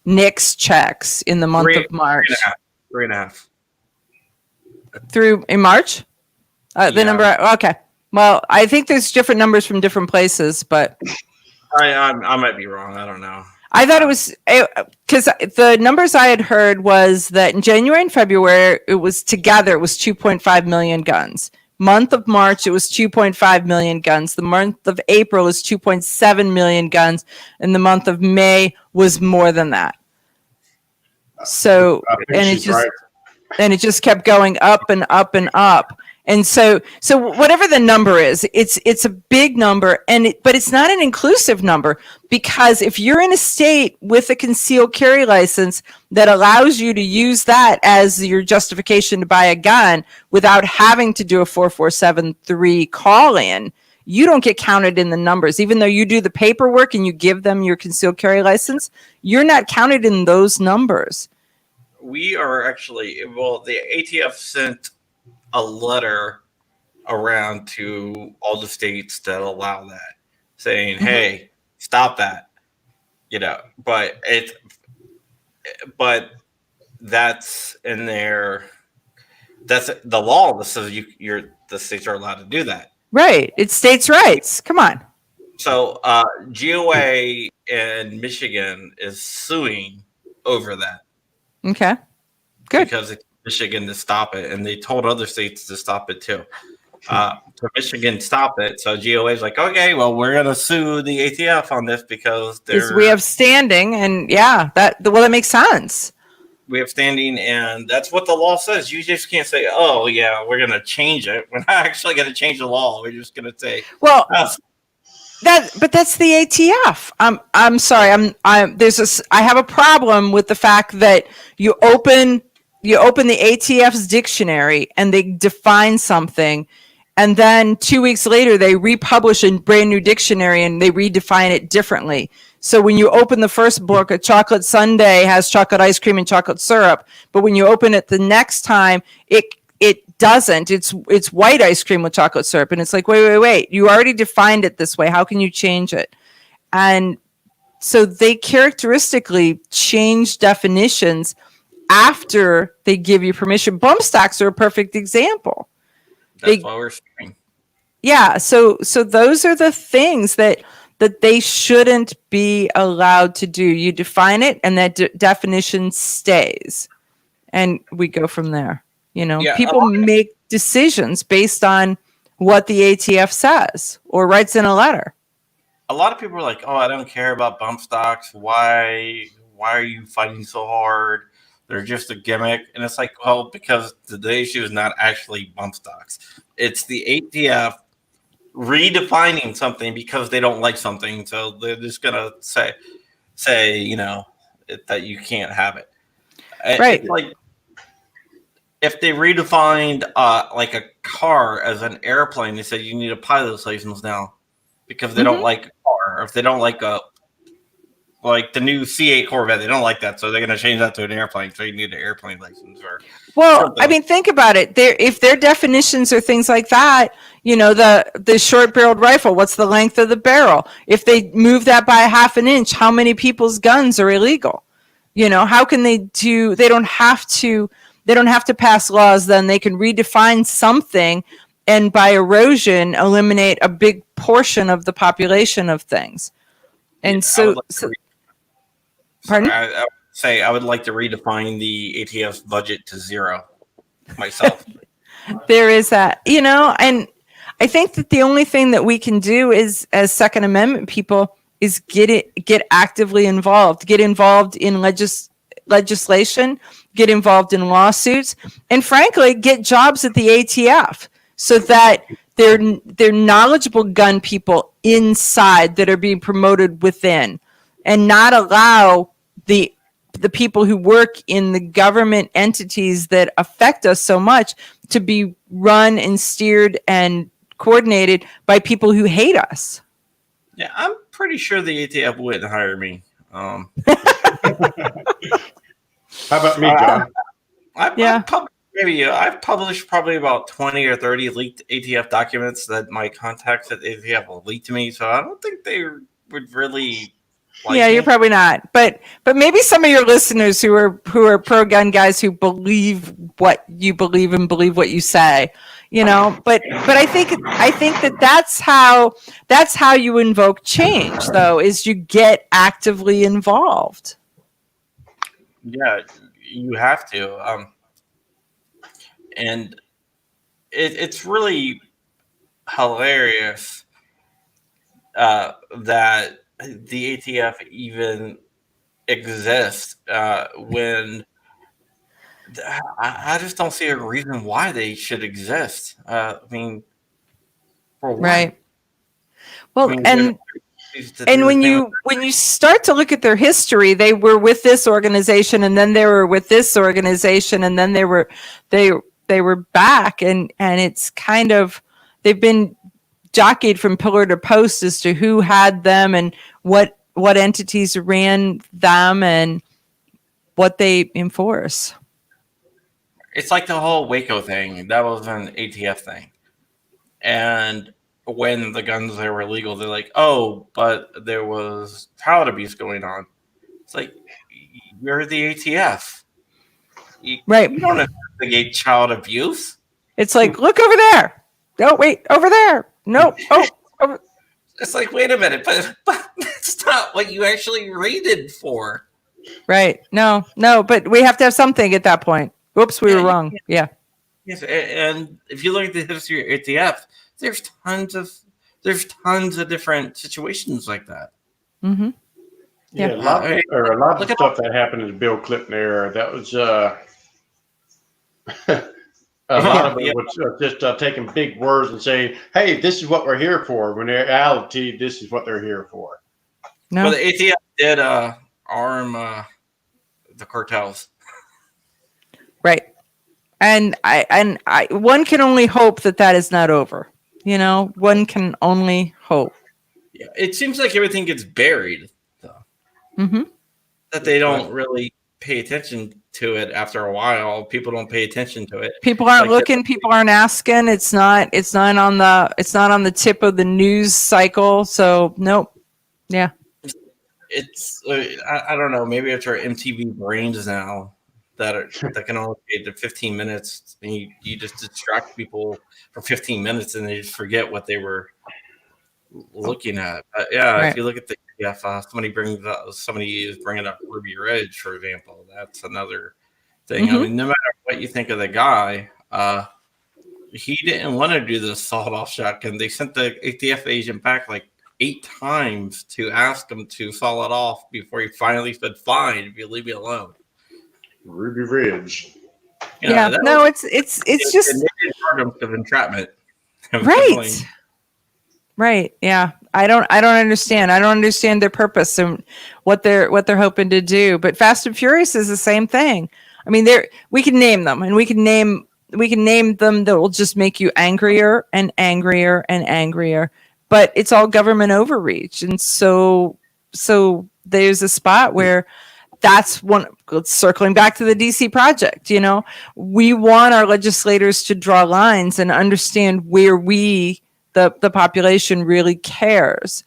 NICS checks in the month of March. 3.5. Through in March? The number, okay. Well, I think there's different numbers from different places, but I might be wrong. I don't know. I thought it was because the numbers I had heard was that in January and February, it was 2.5 million guns. Month of March, it was 2.5 million guns. The month of April is 2.7 million guns. And the month of May was more than that. So, and it just kept going up and up and up. And so whatever the number is, it's a big number, but it's not an inclusive number, because if you're in a state with a concealed carry license that allows you to use that as your justification to buy a gun without having to do a 4473 call in, you don't get counted in the numbers. Even though you do the paperwork and you give them your concealed carry license, you're not counted in those numbers. We are actually, the ATF sent a letter around to all the states that allow that, saying, hey, stop that, but that's in there. That's the law that says the states are allowed to do that. Right. It's states' rights. Come on. So GOA in Michigan is suing over that. Okay. Good. Because it's Michigan to stop it, and they told other states to stop it too. So Michigan stopped it, so GOA is like, okay, well, we're going to sue the ATF on this because we have standing, and that makes sense. We have standing, and that's what the law says. You just can't say, oh, yeah, we're going to change it. We're not actually going to change the law. We're just going to say, well, but that's the ATF. I'm sorry. I have a problem with the fact that you open the ATF's dictionary and they define something, and then 2 weeks later they republish a brand new dictionary and they redefine it differently. So when you open the first book, a chocolate sundae has chocolate ice cream and chocolate syrup, but when you open it the next time, it doesn't. It's white ice cream with chocolate syrup, and it's like, wait, you already defined it this way. How can you change it? And so they characteristically change definitions after they give you permission. Bump stocks are a perfect example. That's why we're streaming. Yeah, so those are the things that they shouldn't be allowed to do. You define it, and that definition stays, and we go from there. People make decisions based on what the ATF says or writes in a letter. A lot of people are like, "Oh, I don't care about bump stocks. Why are you fighting so hard They're just a gimmick. And it's like, well, because the issue is not actually bump stocks. It's the ATF redefining something because they don't like something. So they're just going to say, that you can't have it. Right. It's like if they redefined like a car as an airplane, they said you need a pilot's license now because they don't like a car. Or if they don't like the new C8 Corvette, they don't like that, so they're going to change that to an airplane. So you need an airplane license. I mean, think about it. If their definitions are things like that, the short-barreled rifle, what's the length of the barrel? If they move that by a half an inch, how many people's guns are illegal? How can they do? They don't have to pass laws. Then they can redefine something, and by erosion, eliminate a big portion of the population of things. And pardon? I would say I would like to redefine the ATF's budget to zero myself. There is that, and I think that the only thing that we can do is, as Second Amendment people, is get actively involved, get involved in legislation, get involved in lawsuits, and frankly, get jobs at the ATF so that they're knowledgeable gun people inside that are being promoted within, and not allow the people who work in the government entities that affect us so much to be run and steered and coordinated by people who hate us. Yeah, I'm pretty sure the ATF wouldn't hire me. How about me, John? I've published probably about 20 or 30 leaked ATF documents that my contacts at ATF will leak to me. So I don't think they would really. You're probably not, but maybe some of your listeners who are pro gun guys who believe what you believe and believe what you say, But I think that's how you invoke change, though, is you get actively involved. Yeah, you have to, and it's really hilarious that the ATF even exists when I just don't see a reason why they should exist. I mean, for what? Right. Well, and when you start to look at their history, they were with this organization, and then they were with this organization, and then they were back, and it's kind of, they've been jockeyed from pillar to post as to who had them and what entities ran them and what they enforce. It's like the whole Waco thing. That was an ATF thing. And when the guns there were illegal, they're like, oh, but there was child abuse going on. It's like, you're the ATF. Right. You don't investigate child abuse. It's like, look over there. No, wait, over there. No. Oh, over. It's like, wait a minute, but that's not what you actually raided for. Right. No, but we have to have something at that point. Whoops, we were wrong. Yeah. Yes, and if you look at the history of ATF, there's tons of different situations like that. Mm-hmm. Yeah, a lot of stuff that happened in the Bill Clinton era. That was a lot of it was just taking big words and saying, "Hey, this is what we're here for." When in reality, this is what they're here for. No, well, the ATF did arm the cartels. Right. And I one can only hope that is not over. One can only hope. Yeah, it seems like everything gets buried, though. Mm-hmm. That they don't really pay attention to it after a while. People don't pay attention to it. People aren't looking. People aren't asking. It's not on the tip of the news cycle. So nope. Yeah. It's I don't know. Maybe it's our MTV brains now that can only pay to 15 minutes. And you just distract people for 15 minutes and they just forget what they were looking at. Right. If you look at the somebody is bringing up Ruby Ridge, for example. That's another thing. Mm-hmm. I mean, no matter what you think of the guy, he didn't want to do the sawed-off shotgun. They sent the ATF agent back like 8 times to ask him to saw it off before he finally said, "Fine, if you leave me alone." Ruby Ridge. Yeah, that no, was- it's it just admitted victims of entrapment. right. Yeah, I don't understand. I don't understand their purpose and what they're hoping to do. But Fast and Furious is the same thing. I mean, we can name them, and we can name them that will just make you angrier and angrier and angrier. But it's all government overreach, and so there's a spot where that's one. Circling back to the DC project, we want our legislators to draw lines and understand where the population really cares,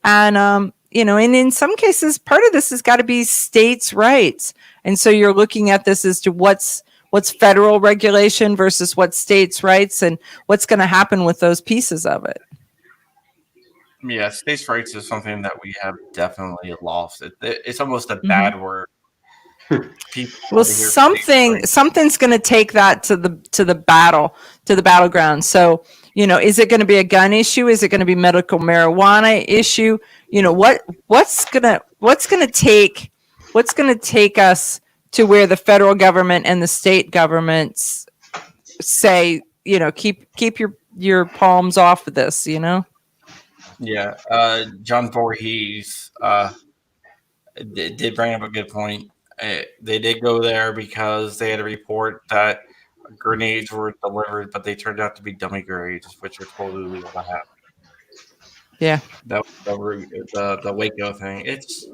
and and in some cases, part of this has got to be states' rights, and so you're looking at this as to what's federal regulation versus what's states' rights, and what's going to happen with those pieces of it. Yeah, states' rights is something that we have definitely lost. It's almost a bad word. Well, something's going to take that to the battleground. So, is it going to be a gun issue? Is it going to be medical marijuana issue? What's going to take us to where the federal government and the state governments say, keep your palms off of this, Yeah, John Voorhees did bring up a good point. They did go there because they had a report that grenades were delivered, but they turned out to be dummy grenades, which are totally what happened. Yeah, That the Waco thing. It's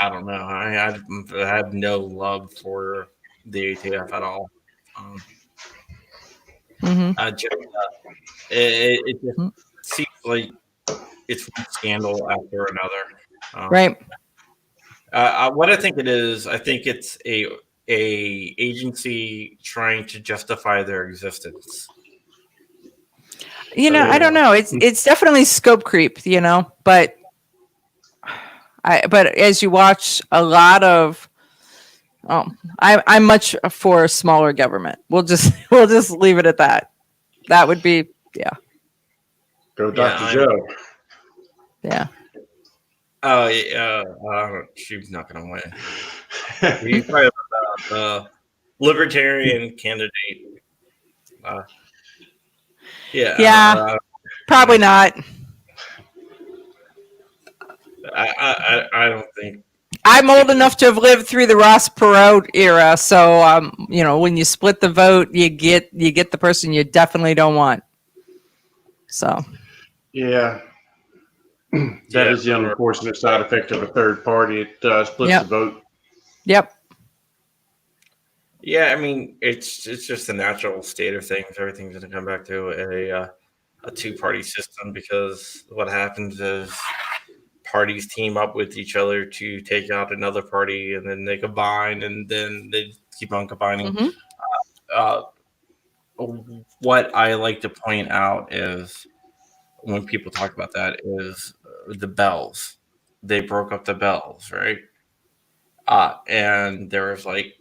I don't know. I have no love for the ATF at all. It just seems like it's one scandal after another. right. What I think it is, I think it's a agency trying to justify their existence. I don't know. It's definitely scope creep, but as you watch a lot of, I'm much for a smaller government. We'll just leave it at that. That would be, yeah. Go Dr. Joe. Yeah. Oh, yeah. She's not going to win. He's probably the libertarian candidate. Yeah. Probably not. I don't think. I'm old enough to have lived through the Ross Perot era, so when you split the vote, you get the person you definitely don't want. So. Yeah. That is the unfortunate side effect of a third party. It splits the vote. Yep. Yeah, I mean, it's just the natural state of things. Everything's going to come back to a two-party system, because what happens is parties team up with each other to take out another party, and then they combine, and then they keep on combining. What I like to point out is, when people talk about that, is the bells. They broke up the bells, right? And there was like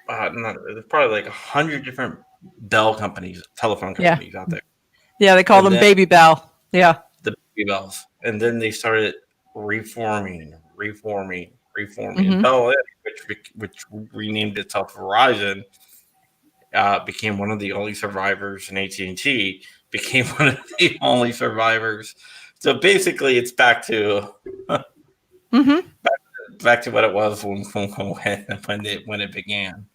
probably like 100 different bell companies, telephone companies out there. Yeah, they call them Baby Bell. Yeah, the Baby Bells, and then they started reforming. Bell, which renamed itself Verizon, became one of the only survivors, and AT&T became one of the only survivors. So basically, it's back to back to what it was when it began.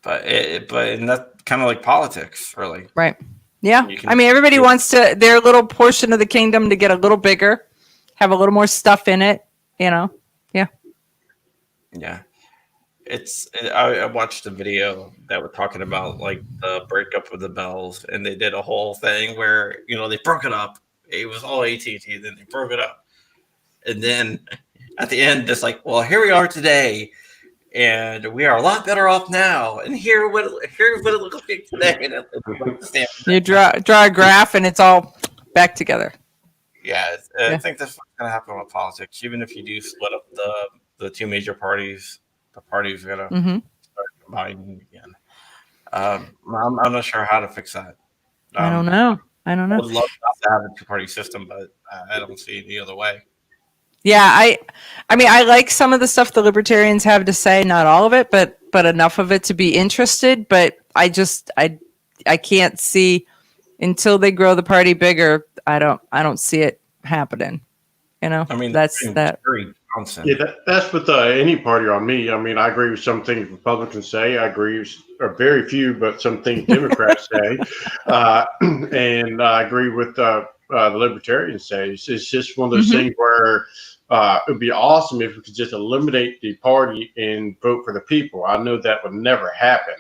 But that's kind of like politics, really. Right. Yeah. I mean, everybody wants their little portion of the kingdom to get a little bigger, have a little more stuff in it. Yeah. Yeah. I watched a video that was talking about like the breakup of the bells, and they did a whole thing where they broke it up. It was all AT&T, then they broke it up, and then at the end, it's like, well, here we are today, and we are a lot better off now. And here's what it looks like today. You draw a graph, and it's all back together. Yeah, I think that's what's going to happen with politics. Even if you do split up the two major parties, the parties are going to start combining again. I'm not sure how to fix that. I don't know. I would love not to have a two-party system, but I don't see any other way. Yeah, I mean, I like some of the stuff the libertarians have to say, not all of it, but enough of it to be interested. But I can't see until they grow the party bigger. I don't see it happening. You know, I mean, that's that. Jerry Johnson. Yeah, that's with any party on me. I mean, I agree with some things Republicans say. I agree with or very few, but some things Democrats say, and I agree with the Libertarians say. It's just one of those things where it would be awesome if we could just eliminate the party and vote for the people. I know that would never happen.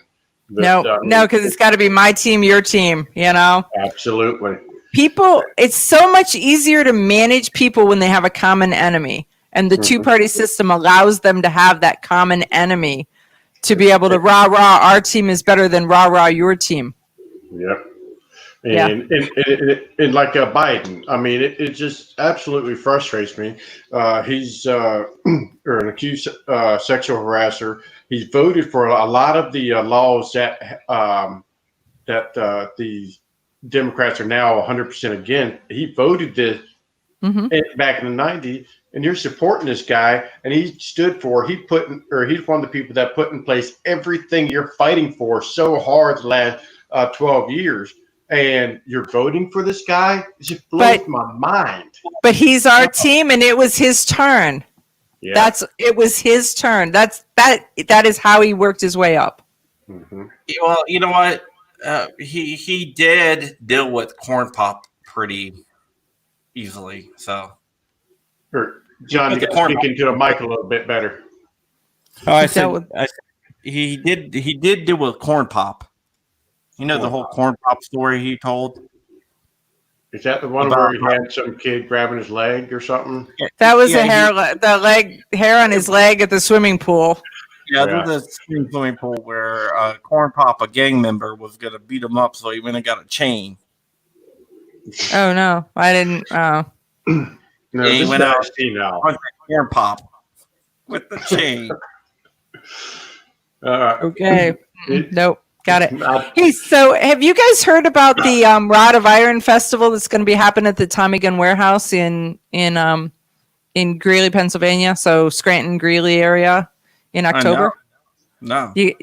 But, No, because it's got to be my team, your team. You know, absolutely. People, it's so much easier to manage people when they have a common enemy. And the two-party system allows them to have that common enemy to be able to rah-rah, our team is better than rah-rah, your team. Yep. And like Biden, I mean, it just absolutely frustrates me. He's or an accused sexual harasser. He's voted for a lot of the laws that the Democrats are now 100% against. He voted this back in the 90s, and you're supporting this guy, and he's one of the people that put in place everything you're fighting for so hard the last 12 years. And you're voting for this guy? It just blows my mind. But he's our team, and it was his turn. Yeah. It was his turn. That is how he worked his way up. Mm-hmm. Well, you know what? He did deal with corn pop pretty easily. So, John, you got to speak into the mic a little bit better. Oh, he did deal with corn pop. You know the whole corn pop story he told? Is that the one where he had some kid grabbing his leg or something? That was hair on his leg at the swimming pool. Yeah, there was a swimming pool where Corn Pop, a gang member, was going to beat him up, so he went and got a chain. Oh, no. I didn't. No, he went out on Corn Pop with the chain. Okay. Nope. Got it. Hey, so have you guys heard about the Rod of Iron festival that's going to be happening at the Tommy Gun Warehouse in Greeley, Pennsylvania? So Scranton, Greeley area in October. No. We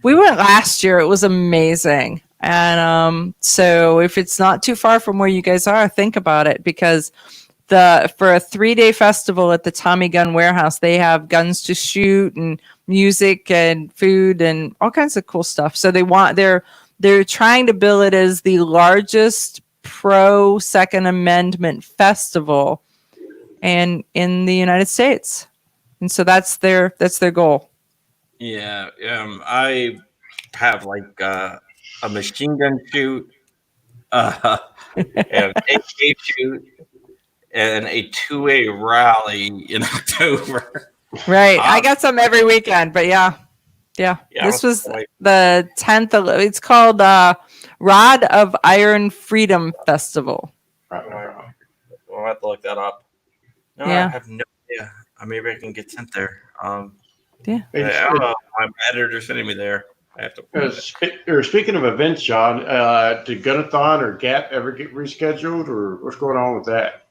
went last year. It was amazing. And so if it's not too far from where you guys are, think about it, because for a 3-day festival at the Tommy Gun Warehouse, they have guns to shoot and music and food and all kinds of cool stuff. So they're trying to bill it as the largest pro Second Amendment festival in the United States. And so that's their goal. Yeah. I have like a machine gun shoot, an AK shoot, and a 2A rally in October. Right. I got some every weekend, but yeah. This was the 10th. It's called Rod of Iron Freedom Festival. We'll have to look that up. No, yeah. I have no idea. Maybe I can get sent there. Yeah. I don't know. My editor sending me there. I have to. Speaking of events, John, did Gunathon or GAP ever get rescheduled, or what's going on with that?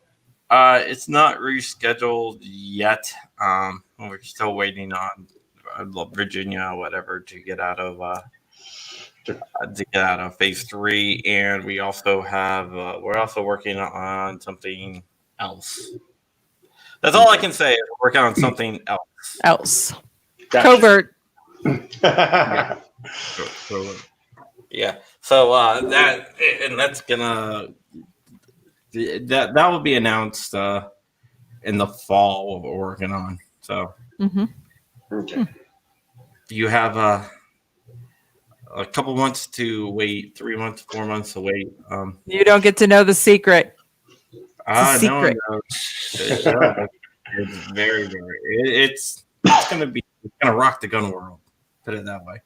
It's not rescheduled yet. We're still waiting on Virginia, or whatever, to get out of phase 3, and we also have we're also working on something else. That's all I can say. We're working on something else. Gotcha. Covert. Yeah. So that's gonna. That will be announced in the fall. What we're working on. So, Okay. You have a couple months to wait, 3 months, 4 months to wait. You don't get to know the secret. It's secret. No. It's very, very. It's gonna rock the gun world. Put it that way.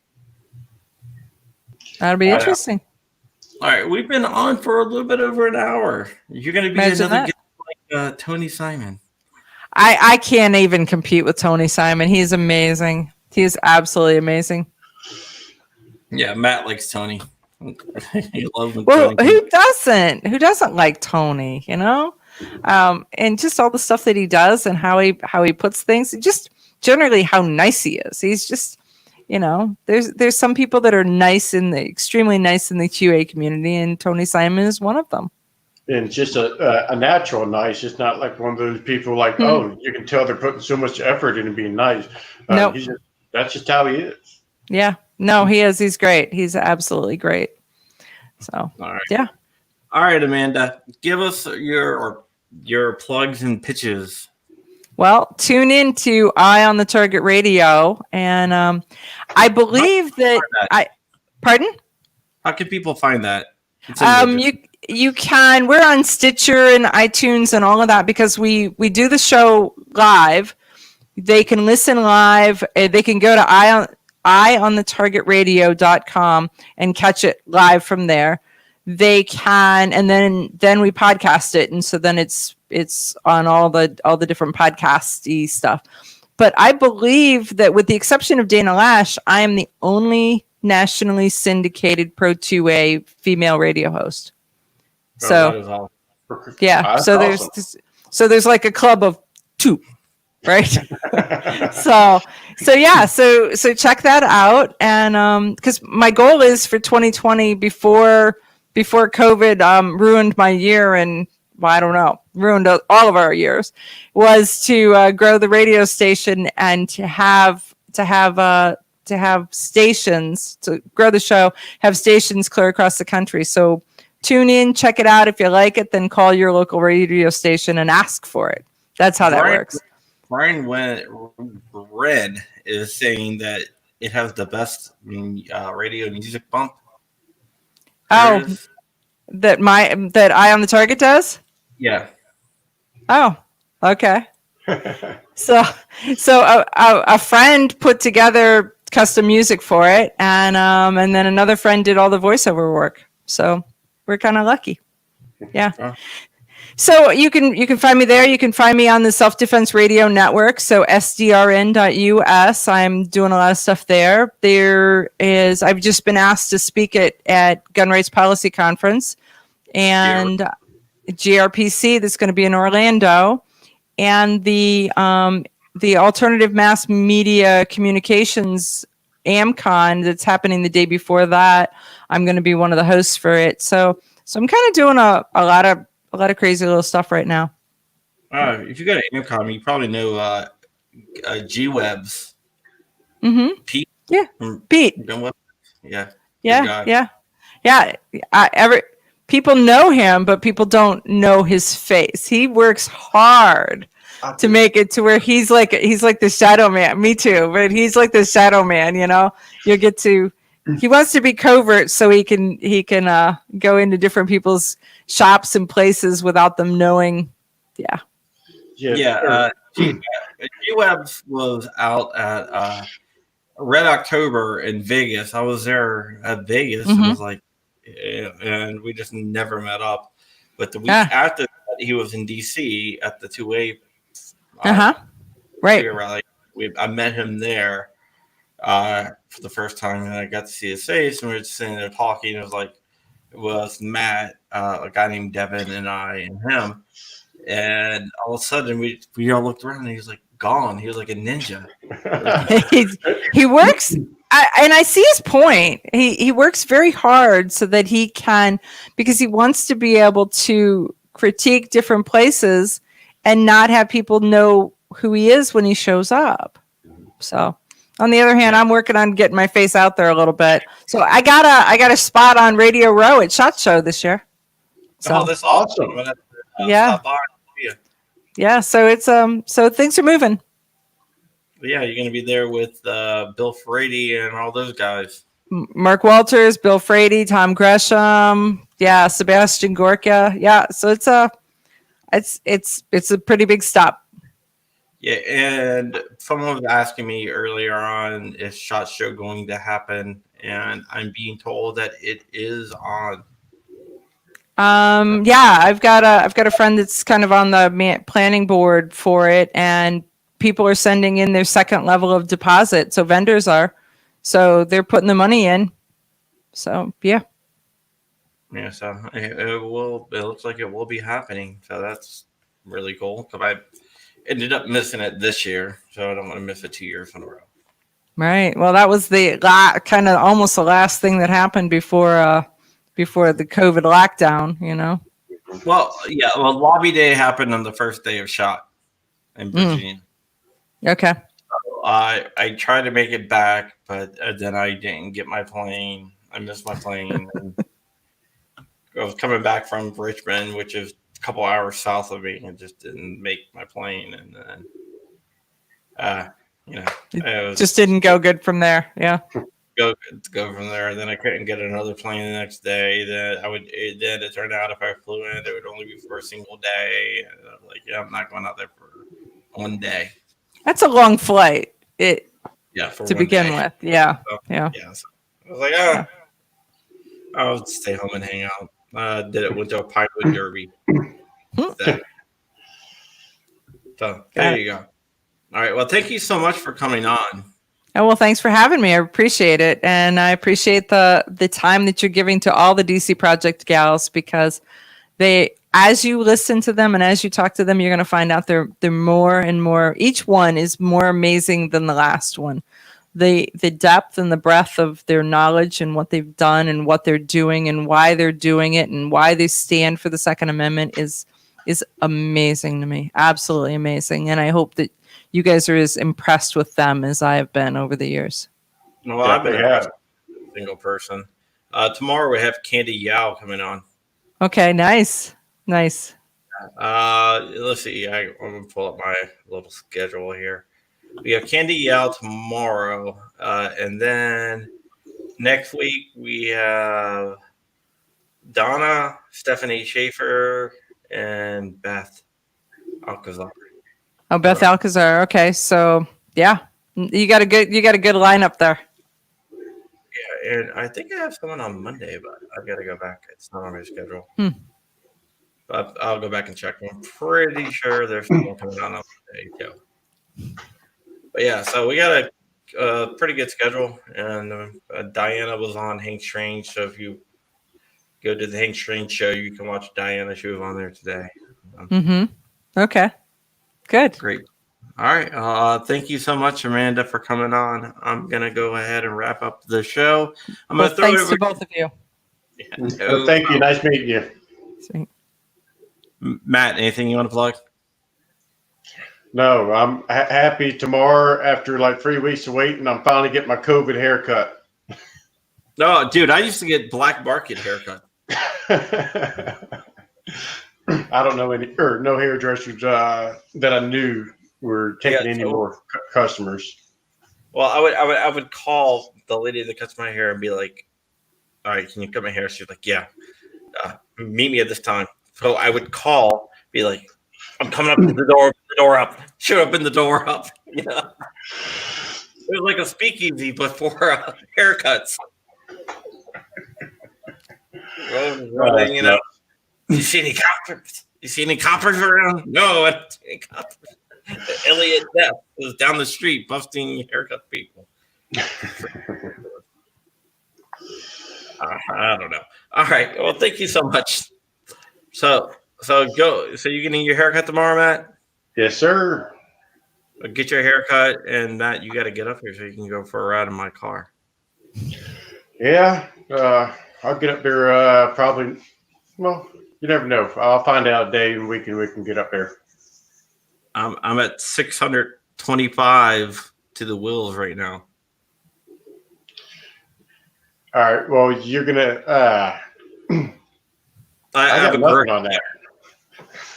That'll be interesting. All right, we've been on for a little bit over an hour. You're going to be another guest like Tony Simon. I can't even compete with Tony Simon. He's amazing. He's absolutely amazing. Yeah, Matt likes Tony. He loves him. Well, Tony. Who doesn't? Who doesn't like Tony? You know, And just all the stuff that he does and how he puts things, just generally how nice he is. He's just, there's some people that are extremely nice in the QA community, and Tony Simon is one of them. And just a natural nice. It's not like one of those people like, oh, you can tell they're putting so much effort into being nice. Nope. That's just how he is. Yeah. No, he is. He's great. He's absolutely great. So, All right. Yeah. All right, Amanda, give us your plugs and pitches. Well, tune in to Eye on the Target Radio, and I believe Pardon? How can people find that? You can. We're on Stitcher and iTunes and all of that because we do the show live. They can listen live. They can go to eyeonthetargetradio.com and catch it live from there. They can, and then we podcast it, and so then it's on all the different podcasty stuff. But I believe that with the exception of Dana Lash, I am the only nationally syndicated Pro 2A female radio host. So yeah, so awesome. there's like a club of 2, right? so check that out, and because my goal is for 2020 before COVID ruined my year, and I don't know, ruined all of our years, was to grow the radio station and to have stations, to grow the show, have stations clear across the country. So tune in, check it out. If you like it, then call your local radio station and ask for it. That's how that works. Brian Red is saying that it has the best radio music bump. Oh, that Eye on the Target does? Yeah. Oh, okay. So a friend put together custom music for it, and then another friend did all the voiceover work. So we're kind of lucky. Yeah. Oh. So you can find me there. You can find me on the Self Defense Radio Network. So sdrn.us. I'm doing a lot of stuff there. I've just been asked to speak at Gun Rights Policy Conference and GRPC that's going to be in Orlando, and the Alternative Mass Media Communications AmCon that's happening the day before that. I'm going to be one of the hosts for it. So I'm kind of doing a lot of crazy little stuff right now. If you go to AmCon, you probably know G-Webs. Mm-hmm. Pete. Yeah. Pete. Yeah. People know him, but people don't know his face. He works hard to make it to where he's like the shadow man. Me too, but he's like the shadow man. You'll get to. He wants to be covert so he can go into different people's shops and places without them knowing. Yeah. G-Webs was out at Red October in Vegas. I was there at Vegas and was like, and we just never met up. But the week after that, he was in DC at the 2A. Right. Rally. I met him there for the first time, and I got to see his face, and we were just sitting there talking. It was Matt, a guy named Devin, and I and him. And all of a sudden, we all looked around, and he was like gone. He was like a ninja. He works, and I see his point. He works very hard so that he can, because he wants to be able to critique different places and not have people know who he is when he shows up. So, on the other hand, I'm working on getting my face out there a little bit. So I got a spot on Radio Row at SHOT Show this year. So, that's awesome. Yeah. So it's so things are moving. But yeah, you're going to be there with Bill Frady and all those guys. Mark Walters, Bill Frady, Tom Gresham, Sebastian Gorka. Yeah, so it's a pretty big stop. Yeah, and someone was asking me earlier on, is SHOT Show going to happen? And I'm being told that it is on. I've got a friend that's kind of on the planning board for it, and people are sending in their second level of deposit. So vendors are, so they're putting the money in. So yeah. Yeah, so it will. It looks like it will be happening. So that's really cool. Because I ended up missing it this year, so I don't want to miss it 2 years in a row. Right. Well, that was the kind of almost the last thing that happened before the COVID lockdown. Well, yeah. Well, lobby day happened on the first day of shot in Virginia. Okay. I tried to make it back, but then I didn't get my plane. I missed my plane. And I was coming back from Richmond, which is a couple hours south of me, and just didn't make my plane. And then, it was Just didn't go good from there. Yeah. go from there. Then I couldn't get another plane the next day. Then it turned out if I flew in, it would only be for a single day. And I'm like, yeah, I'm not going out there for one day. That's a long flight. For to one begin day. with. Yeah. So, Yeah. So I was like, I'll stay home and hang out. Went to a Pinewood Derby. So there you go. All right. Well, thank you so much for coming on. Oh, well, thanks for having me. I appreciate it. And I appreciate the time that you're giving to all the DC Project gals, because as you listen to them and as you talk to them, you're going to find out they're more and more. Each one is more amazing than the last one. The depth and the breadth of their knowledge and what they've done and what they're doing and why they're doing it and why they stand for the Second Amendment is amazing to me. Absolutely amazing. And I hope that you guys are as impressed with them as I have been over the years. Well, I've been a single person. Tomorrow we have Candy Yao coming on. Okay, nice. Let's see. I'm going to pull up my little schedule here. We have Candy Yao tomorrow. And then next week we have Donna, Stephanie Schaefer, and Beth Alcazar. Oh, Beth Alcazar. Okay, so yeah, you got a good lineup there. Yeah, and I think I have someone on Monday, but I've got to go back. It's not on my schedule. But I'll go back and check. I'm pretty sure there's someone coming on Monday too. But yeah, so we got a pretty good schedule, and Diana was on Hank Strange. So if you go to the Hank Strange show, you can watch Diana. She was on there today. Okay. Good. Great. All right. Thank you so much, Amanda, for coming on. I'm gonna go ahead and wrap up the show. I'm gonna throw it over to both of you. Yeah, thank you. Nice meeting you. Sweet. Matt, anything you want to plug? No, I'm happy tomorrow after like 3 weeks of waiting. I'm finally getting my COVID haircut. No, dude, I used to get black market haircut. I don't know no hairdressers that I knew were taking any more customers. Well, I would call the lady that cuts my hair and be like, "All right, can you cut my hair?" She's like, "Yeah, meet me at this time." So I would call, be like, "I'm coming up to the door up, show up in the door up." It was like a speakeasy, but for haircuts. You see any coppers? You see any coppers around? No, I don't see any coppers. Elliot Depp was down the street busting haircut people. I don't know. All right. Well, thank you so much. So go. So you getting your haircut tomorrow, Matt? Yes, sir. Get your haircut, and Matt, you got to get up here so you can go for a ride in my car. Yeah. I'll get up there probably. Well, you never know. I'll find out a day and we can get up there. I'm at 625 to the wheels right now. All right. Well, you're gonna. I got nothing on that.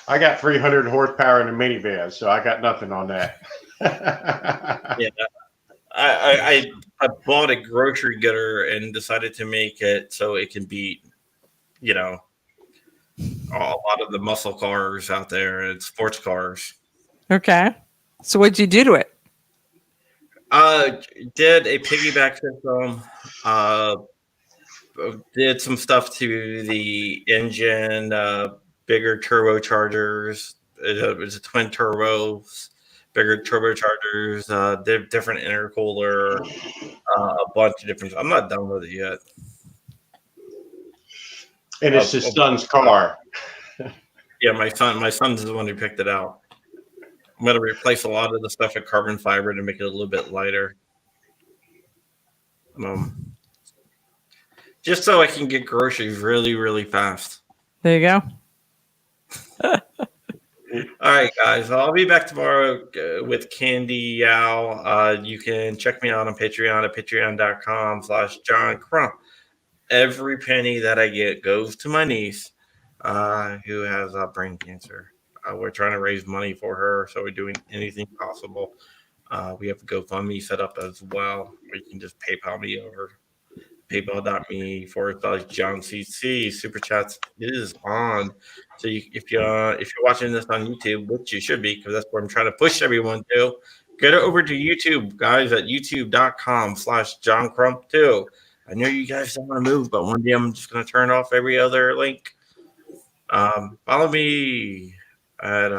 I got 300 horsepower in a minivan, so I got nothing on that. Yeah, I bought a grocery getter and decided to make it so it can beat, a lot of the muscle cars out there and sports cars. Okay. So what'd you do to it? Did a piggyback system. Did some stuff to the engine, bigger turbochargers. It was a twin turbos, bigger turbochargers, did different intercooler, a bunch of different. I'm not done with it yet. And it's his son's car. Yeah, my son's the one who picked it out. I'm going to replace a lot of the stuff with carbon fiber to make it a little bit lighter. Just so I can get groceries really, really fast. There you go. All right, guys. I'll be back tomorrow with Candy Yao. You can check me out on Patreon at patreon.com/John Crump. Every penny that I get goes to my niece who has brain cancer. We're trying to raise money for her, so we're doing anything possible. We have a GoFundMe set up as well, where you can just PayPal me over. PayPal.me/John CC. Super Chats is on. So if you're watching this on YouTube, which you should be, because that's where I'm trying to push everyone to, get over to YouTube, guys, at youtube.com/John Crump 2. I know you guys don't want to move, but one day I'm just going to turn off every other link. Follow me at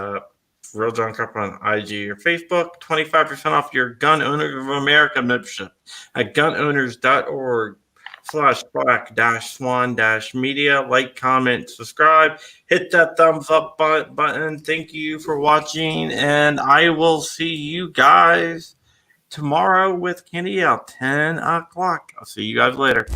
Real John Crump on IG or Facebook. 25% off your Gun Owners of America membership at gunowners.org/black-swan-media. Like, comment, subscribe, hit that thumbs up button. Thank you for watching, and I will see you guys tomorrow with Candy at 10 o'clock. I'll see you guys later.